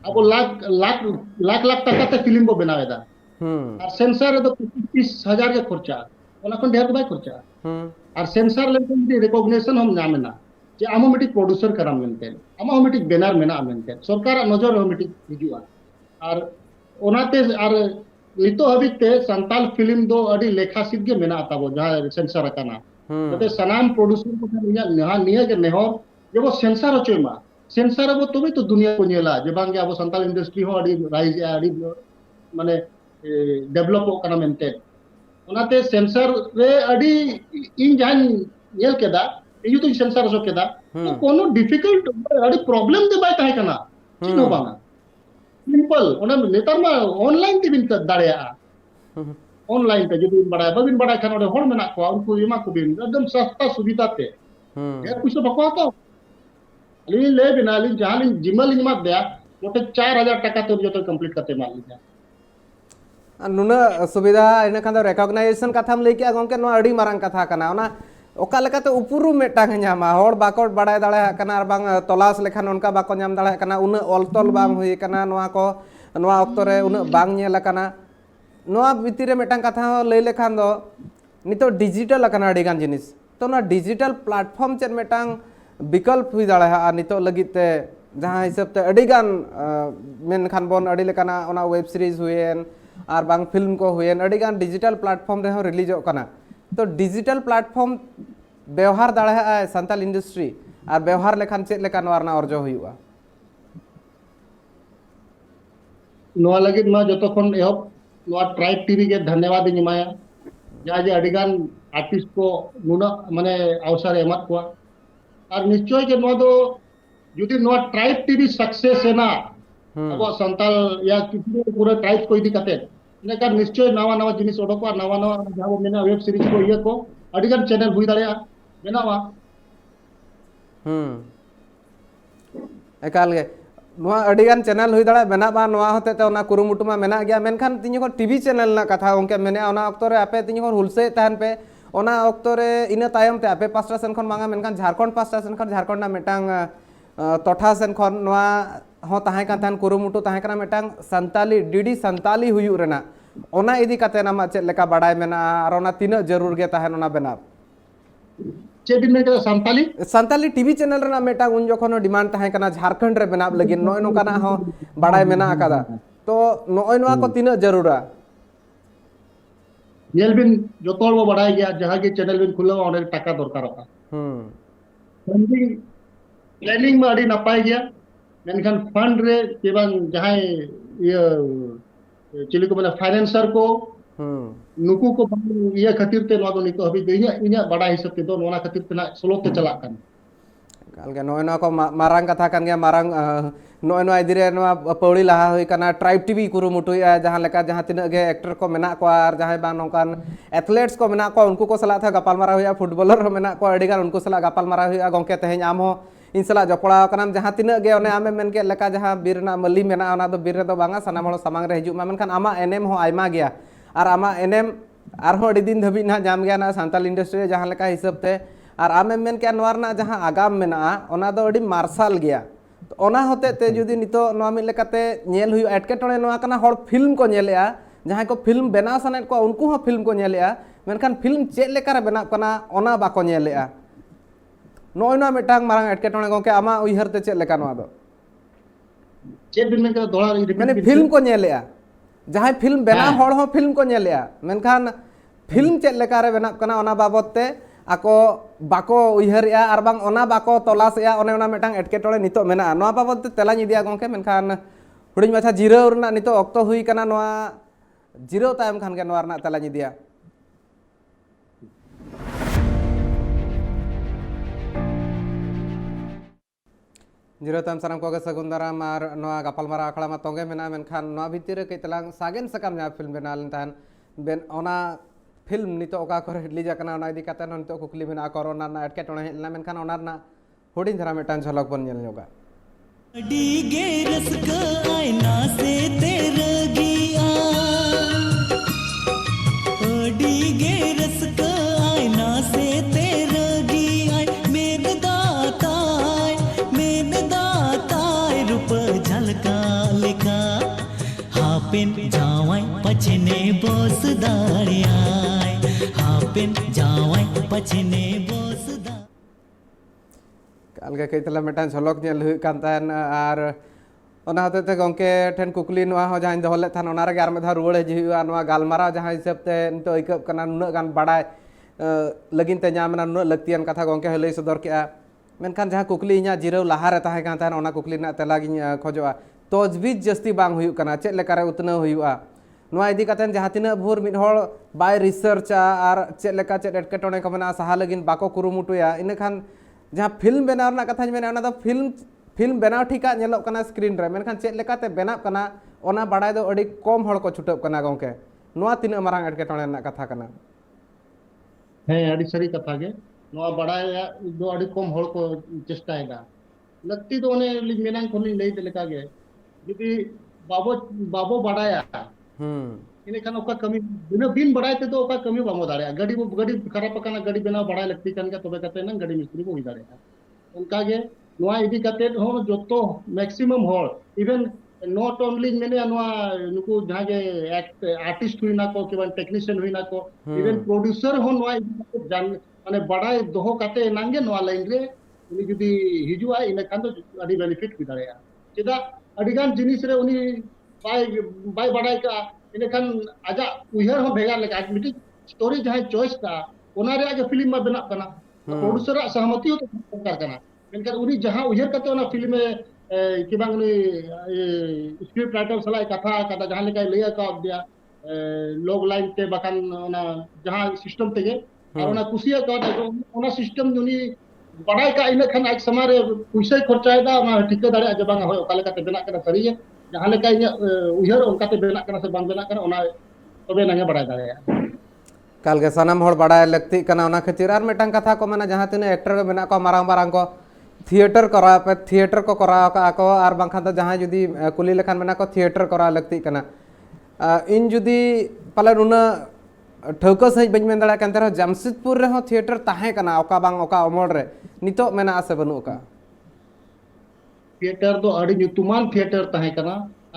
अब लाख लाख लाख लाख टका ते फिल्म को बनावेदा और सेंसर तो 25,000 के खर्चा ओना कोन ढेर बाय खर्चा और सेंसर लेकिन रिकॉग्निशन हम ना मेना जे आमोमेटिक प्रोड्यूसर कराम मेनते आमोमेटिक बैनर मेना मेनते सरकार नजर आमोमेटिक हिजुआ और ओनाते और नितो हबिते संताल फिल्म दो अडी लेखा सिद्ध के मेना आता वो जहां सेंसर कना तो सनाम प्रोड्यूसर को निया के नेहर जे वो सेंसर होचोमा सेंसर वो तबे तो दुनिया को नेला जे बांगे अब संताल इंडस्ट्री हो अडी राइज अडी माने डेवलप कना मेनते ओनाते सेंसर रे अडी इन जान नेल केदा इयु तो सेंसर सो केदा तो कोनो डिफिकल्ट अडी प्रॉब्लम दे बाय ताहे कना चिनो बांगा सिंपल ओना नेतार मा ऑनलाइन ते बिन दाड़िया ऑनलाइन ते जदि बाबिन बड़ा खान ओडे होड़ मेना को उनको इमा को बिन एकदम सस्ता सुविधा ते ये कुछ बकवा तो अली ले बिना अली जहां जिमल इमा दया मोटे 4,000 टका तो जो तो कंप्लीट करते मान लीजिए नुना सुविधा इन खान रिकॉग्नाइजेशन कथा लई के गंके नो अड़ी मारंग कथा कना ओना ओका लेकाते उपुरु मेटांग ᱧᱟᱢᱟ होड़ बाको बड़ाय दाड़े कना आर बांग तलाश लेखान उनका बाको ᱧᱟᱢ दाड़े कना उन ऑलतोल बांग हुई कना नोआ को नोआ ऑक्तो रे उन बांग नेल कना नोआ भीतर रे मेटांग कथा लई लेखान दो नितो डिजिटल कना अड़ी गान जिनिस तो ना डिजिटल प्लेटफॉर्म चेन मेटांग विकल्प हुई दाड़े आ नितो लगिते जहां हिसाब ते अड़ी गान मेन खान बोन अड़ी लेकाना ओना वेब सीरीज हुएन आर बांग फिल्म को हुएन अड़ी गान डिजिटल प्लेटफॉर्म रे हो रिलीज कना तो डिजिटल प्लेटफॉर्म व्यवहार दाड़े संताल इंडस्ट्री और व्यवहार लेखान चेक लेका नवारना अर्जो हुआ नोआ लगित मा जतो खन एहब नोआ ट्राइब टीवी के धन्यवाद इन माया जा जे अडिगान आर्टिस्ट को नुना माने अवसर एमत को और निश्चय के नोआ दो जुदी नोआ ट्राइब टीवी सक्सेस है ना अब संताल या किसी पूरा ट्राइब को इदी कते नेका निश्चय नवा नवा जिनिस ओडको नवा नवा जाबो मेना वेब सीरीज को ये को अडिगान चैनल हुई दाड़िया बेनावा एकाल गे नोआ अडिगान चैनल हुई दाड़ा बेना बा नोआ होते ते ओना कुरुमुटु मा मेना गया मेनखान तिनी को टीवी चैनल ना कथा उनके मेने ओना ऑक्तो रे आपे तिनी को हुलसे तहन पे ओना ऑक्तो रे इना तायम ते आपे पास्टा सेन खन मांगा मेनखान झारखंड पास्टा सेन खन झारखंड ना मेटांग तोठा सेन खन नोआ हो ताहे का थान कुरुमुटु ताहे कना मेटांग संताली डीडी संताली हुयु रेना ओना इदी काते नामा चे लेका बाडाय मेना और ओना तीना जरूर गे ताहे ओना बेना चे दिन में संताली संताली टीवी चैनल रेना मेटांग उन जखन डिमांड ताहे कना झारखंड रे बेना लगी नय नो काना हो बाडाय मेना आकादा तो नय नोआ को तीना जरूरा नेल बिन जोतोल वो बाडाय गया जहां के चैनल बिन खुलो ओने टाका दरकार होता फंडिंग प्लानिंग में अड़ी नपाय गया मेनखान फंड रे केवल जहां ये चिली को माने फाइनेंसर को नुकु को ये खातिर ते नोआ निको हबी इnya बड़ा हिसाब ते दो नोना खातिर ते ना स्लो ते चला कन काल के नोय नो को मारांग कथा कन गया मारांग नोय नो इदिरे नोआ पौड़ी लहा हुई कना ट्राइब टीवी कुरुमुटु जहां लेका जहां तिना गे एक्टर को मेना को आर जहां बांग नोकान एथलेट्स को मेना को उनको को सला था गपाल मारा हुई फुटबॉलर हो मेना को अडिगान उनको सला गपाल मारा हुई गंके तेहें आम हो इन सला जपड़ा कनाम जहां तिना गे ओने आमे मेन के लेका जहां बीरना मल्ली मेना ओना दो बीर रे दो बांगा सनाम हol सामांग रे हिजु मा मेनखान आमा एनएम हो आयमा गया और आमा एनएम आर हो अडी दिन धबी ना जाम गया ना संताल इंडस्ट्री जहां लेका हिसाब ते और आमें मेन के नोआ रना जहां आगाम मेना ओना दो अड़ी मार्शल गया तो ओना होते ते जुदी नितो नोआ मिल लेकाते नेल हुई एटकेटोणे नोआ कना हर फिल्म को नेलेआ जहां को फिल्म बनाव सनेत को उनको हो फिल्म को नेलेआ मेनखान फिल्म चेक लेकर बनाव कना ओना बाको नेलेआ नोय नोआ मिटांग मारंग एटकेटोणे गोंके आमा उइहर ते चेक लेका नोआ दो चेक बिन में के दोड़ा मैंने फिल्म को नेलेआ जहां फिल्म बनाव हर हो फिल्म को नेलेआ मेनखान फिल्म चेक लेकर बनाव कना ओना बाबत ते ako bako uihar ya arbang ona bako tolas ya one ona metang etketole nito mena noa babot te tela nyidia gongke menkhan huding macha jirau rena nito okto hui kana noa jirau time khan ke noa rena tela nyidia jirau time saram ko ge sagundara mar noa gapal mara akhla ma tonge mena menkhan noa bhitire ke telang sagen sakam nya film benal tan ben ona film नितो ओका करे Lisa कना ओना इदी काते नितो कुकली मेना corona ना एटकेटोणे Helena मेनखान ओना ना हुडिन धरा मेटान झलक बन नेल योगा डीगे रस का आईना से तेरा गिया डीगे रस का आईना से तेरा गिया मेरे दाताय रूप झलका लेका हापिन जावाई पछने बोस दाड़िया काल के कइतला मेटान झलक नेल हुई कान तान आर ओना होते गंके ठेन कुकली नोआ हो जहां दहले थान ओना रे आर मेधा रुवाड़ हिजुआ नोआ गालमारा जहां हिसाब ते नितो इकब कना नुना गान बाडाय लगिन ते ᱧᱟᱢना नुना लक्तियान कथा गंके हलई सदर केआ मेनखान जहां कुकली इᱧᱟ जिरौ लाहा रे ताहे कान तान ओना कुकली ना तेला गिन खोजोआ तोजबीज जस्ती बांग हुई कना चेक लेकारे उतना हुआ नोआ इदी कातेन जहां तिना भोर मिड हर बाय रिसर्चा आर चेक लेका चेक एटकेटोणे को मेना सहा लगिन बाको कुरुमुटुया इनखान जहां फिल्म बनाव ना कथा मेना ओना दो फिल्म बनाव ठिका नेलोक कना स्क्रीन रे मेनखान चेक लेकाते बनाव कना ओना बाडाय दो अडी कम हड़ को छुटब कना गंके नोआ तिना मारांग एटकेटोणे ना कथा कना है अड़ी सरी कथा के नोआ बाडाय दो अड़ी कम हड़ को चेष्टाएगा लगती तो ओने मेनांग कोनी लई दे लेका गे जुदी बाबो बाडाया इने खान ओका कमी बिना बिन बड़ाई ते तो ओका कमी बामो दाड़े गाड़ी खराब पकाना गाड़ी बनाव बड़ाई लगती कन के तबे कते न गाड़ी मिस्त्री को हुई दाड़े उनका गे नोआ इदी कते हो जोतो maximum whole even not only मेने नोआ नुकु जहां गे एक्ट आर्टिस्ट हुई ना को केवन टेक्नीशियन हुई ना को इवन प्रोड्यूसर हो नोआ जान माने बड़ाई दोहो कते नांगे नोआ लाइन रे उनी जुदी हिजुआ इने खान तो अडी बेनिफिट हुई दाड़े चेदा अडिगान जिनिस रे उनी बाय बड़ाई का इने खान आजा उहर हो भेगा लेका मिटी स्टोरी जहां चॉइस का ओना रे आगे फिल्म में बना कना प्रोड्यूसर सहमति हो तो सरकार कना मेनकर उनी जहां उहर कते ओना फिल्म में कि बांग उनी स्क्रिप्ट राइटर सलाई कथा कथा जहां लेका लेया का दिया लॉग लाइन ते बकान ओना जहां सिस्टम तेगे और ओना कुसिया का ओना सिस्टम उनी बड़ाई का इने खान आज समारे पैसा खर्चाएदा ओना ठिका दाड़े आज बांग हो ओका लेका ते बना कना सरी है जहां लेका इन उहर ओका ते बना कना से बांग बना कना ओना तबे नंगे बड़ाई दाड़े काल के सनम हड़ बड़ाय लगती कना ओना खातिर आर मेटांग कथा को माने जहां तिने एक्टर को बना को मारांग मारांग को थिएटर करा पे थिएटर को करा को आर बांखान तो जहां जुदी कुली लेखान मेना को थिएटर करा लगती कना इन जुदी पाले उना ठौका सही बन मेन दाड़ा कांतर जमशेदपुर रे हो थिएटर ताहे कना ओका बांग ओका अमोल रे नितो मेना आसे बनु ओका थिएटर तो अड़ी nyutuman थिएटर ताहे कना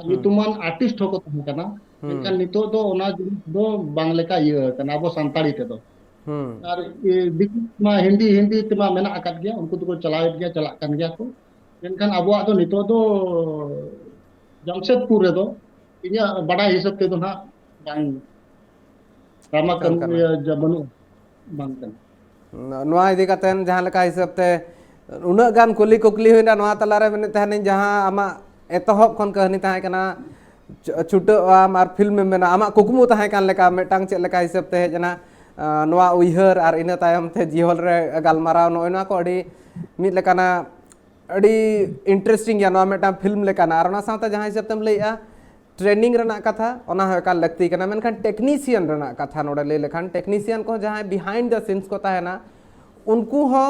nyutuman आर्टिस्ट हो को ताहे कना मेनखान नितो तो ओना दो बांग लेका ये कना अबो संताली ते दो और दिखमा हिंदी तेमा मेना आकात गया उनको तो को चलावेत गया चला कन गया को मेनखान अबो तो नितो दो जमशेदपुर रे दो इnya बड़ा हिसाब ते दो ना बांग रामा कन जबनु बांग कन नोआ इदी कातेन जहां लेका हिसाब ते उना गान कुली कुकली हुइना नोआ तला रे मेने तहने जहां आमा एतहब खन कहानी ताहे कना छुटो आर फिल्म में आमा कुकमु ताहे कान लेका मेटांग चेक लेका हिसाब ते जना नोआ उइहर आर इना तायम ते जीवल रे गालमाराव नोइना को अडी मिद लेकाना अडी इंटरेस्टिंग या नोआ मेटा फिल्म लेकाना आर ओना साथे जहां हिसाब तेम लइआ ट्रेनिंग रना कथा ओना हो का लगती कना मेनखान टेक्नीशियन रना कथा नोडे ले लेखान टेक्नीशियन को जहां बिहाइंड द सीन्स को ताहेना उनको हो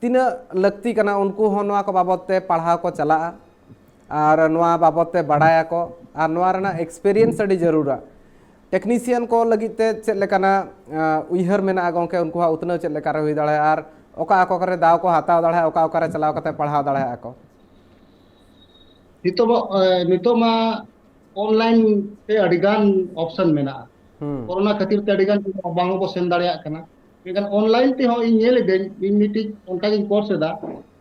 तीना लगती कना उनको हो नोआ को बाबत ते पढ़ाव को चला और नोआ बाबत ते बड़ाया को और नोआ रना एक्सपीरियंस अडी जरूरा टेक्नीशियन को लगिते चेक लेकाना उइहर मेना गंके उनको उतना चेक लेका हुई दाड़े और oka ako kare daw ko hataw dare oka okare chalaw kate padhaw dare ako नितो मा ऑनलाइन ते अडिगान ऑप्शन मेना कोरोना खातिर ते अडिगान बांगो को सेन दाड़िया कना लेकिन ऑनलाइन ते हो in nail they in meeting उनका इन कोर्स दा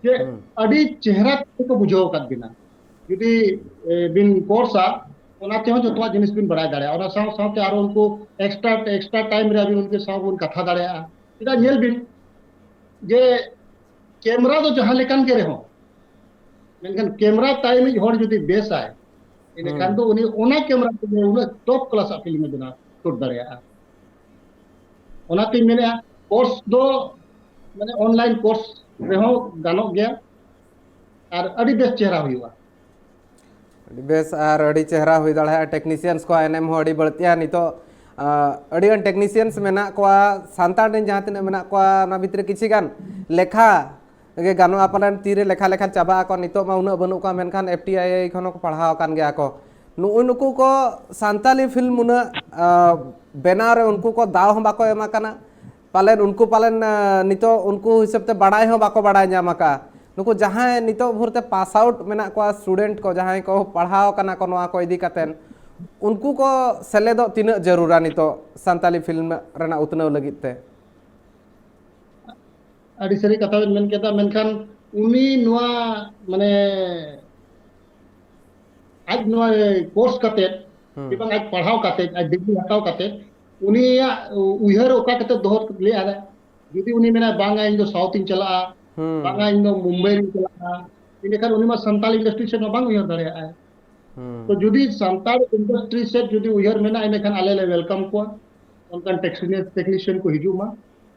जे अडी चेहरा को बुझो कद बिना यदि बिन कोर्सा ओनाते हो जो तो जिनिस बिन बड़ाय दाड़िया और साव साव ते आरो उनको एक्स्ट्रा टाइम रे अभी उनके साव उन कथा दाड़िया इदा नेल बिन जे कैमरा तो जहां लेकन के रहो लेकिन कैमरा टाइम हर जुदी बेस आए इनखान तो उनी ओना कैमरा तो उना टॉप क्लास फिल्म में बना टूट दड़िया ओनाते मेने कोर्स दो माने ऑनलाइन कोर्स रेहो गानो गया और अडी बेस चेहरा हुआ बेस और अड़ी चेहरा हुई दाड़ा टेक्नीशियंस को एनएम हो अड़ी बढ़तिया नितो अड़ीगन टेक्नीशियंस मेना कोआ सांताड़ दिन जहाँ तीन मेना कोआ ना भितर किसी गान लेखा गे गानो आपन तीरे लेखा लेखा चाबा को नितो मा उना बनु का मेनखान एफटीआई खनो को पढ़ाव कान गया को नुकु को सांताली फिल्म उना बेनार रे उनको को दाव हम बाको एमा काना पालन उनको पालन नितो उनको हिसाब ते बड़ाई हो बाको बड़ाई न्यामा का नुकु जहाँ नितो भरते पास आउट मेना को स्टूडेंट को जहाँ को पढ़ाव काना को नवा को इदी कातेन उनको को सेलेदो तीना जरूरा नितो सांताली फिल्म रेना उतनव लगिते अड़ी सरी कथा मेन केता मेनखान उनी नुआ माने आज नुआ कोर्स काते बिबांग आज पढ़ाव काते आज डिग्री हटाव काते उनी उहर ओका काते दोहर ले आदा यदि उनी मेना बांगा इन दो साउथ इन चला बांगा इन दो मुंबई इन चला इनखान उनी मा संताल इंडस्ट्री से बांग उहर दाड़िया है तो जुदी संताल इंडस्ट्री से जुदी उहर मेना इनखान आले ले वेलकम को उनका टेक्नीशियन को हिजू मा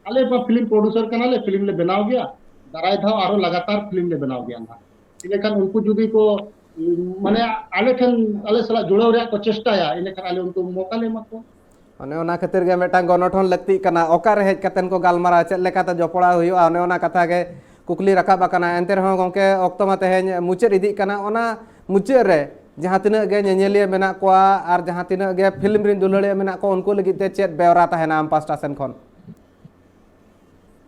आले पर फिल्म प्रोड्यूसर कना ले फिल्म ले बनाओ गया दाराय धाव आरो लगातार फिल्म ले बनाओ गया ना इनखान उनको जुदी को माने आले ठन आले सला जुड़ाव रे को चेष्टा या इनखान आले उनको मौका ले मको अने ओना खातिर गे मेटांग गनठन लगती कना ओकार हेज कतन को गालमारा चेद लेकाते जपड़ा हुयो अने ओना कथा गे कुकली रकाब कना एंते रहो गंके ऑक्तो मा तेहेन मुचेद इदी कना ओना मुचेद रे जहाँ तीना गे नेनेलिया मेना कोआ और जहाँ तीना गे फिल्म रिन दुलड़िया मेना को उनको लगिते चेद बेवरा तहेना आम पास्टा सेन खन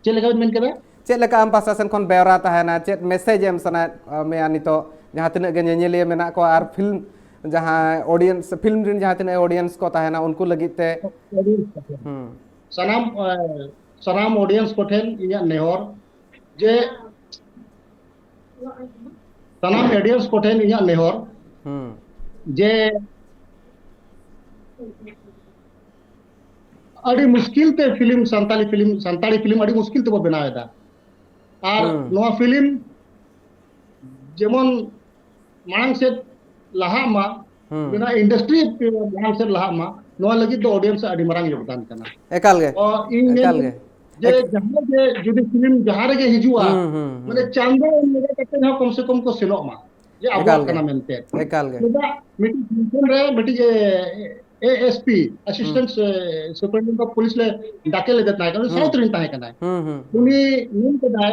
चेलेका मेन केदा चेद लेका आम पास्टा सेन खन बेवरा तहेना चेद मैसेज एम सना मे आनितो जहाँ तीना गे नेनेलिया मेना को और फिल्म जहाँ ऑडियंस फिल्म रिन जहाँ तीना ऑडियंस को तहेना उनको लगिते सनाम ऑडियंस को ठेन इया नेहर जे सनाम ऑडियंस को ठेन इया नेहर जे अड़ी मुश्किल ते फिल्म संताली फिल्म अड़ी मुश्किल ते बनाया था और नवा फिल्म जेमन मांग से लहा मा बिना इंडस्ट्री मांग से लहा मा नवा लगी तो ऑडियंस अड़ी मरांग योगदान करना एकाल गे और जे जहां जे जुदी फिल्म जहां रे हिजुआ माने चांदो मेरे कते ना कम से कम को सेनो मा ये आबो करना मेनते एकाल गे मीटिंग रे बेटी जे ASP assistant superintendent of police ले डाके ले देता है कारण साउथ रिन ताहे कना उनी नीम के दाय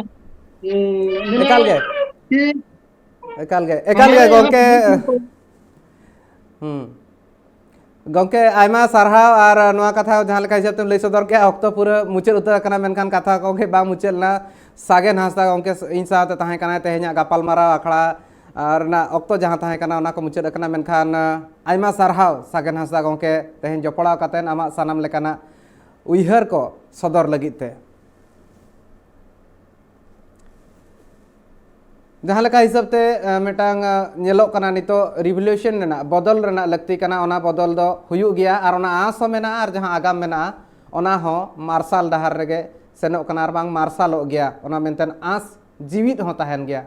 एकाल गे गंके गंके आयमा सारहाव और नवा कथा जहाँ लेका हिसाब तेम लई सदर के ऑक्तो पूरा मुचेद उतर कना मेनखान कथा को के बा मुचेद ना सागेन हासदा गंके इन साथे ताहे कना तेहेnya गापालमाराव आखड़ा और ना ऑक्तो जहाँ ताहे कना ओना को मुचेद कना मेनखान आयमा सारहाव सागेन हासदा गंके तेहेन जपड़ाव कातेन आमा सानाम लेकाना उइहर को सदर लगिते जहाँ लेका हिसाब ते मेटांग नेलो कना नितो रिवोल्यूशन रेना बदल रेना लगती कना ओना बदल दो हुयु गया और ओना आस हो मेना और जहाँ आगाम मेना ओना हो मार्शल डहार रेगे सेनो कना और बांग मार्शल हो गया ओना मेनतेन आस जीवित हो तहन गया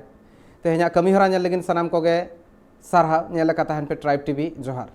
तेहेnya कमी हरा नेल लगिन सनाम कोगे सारहा नेल का तहन पे ट्राइब टीवी जोहार।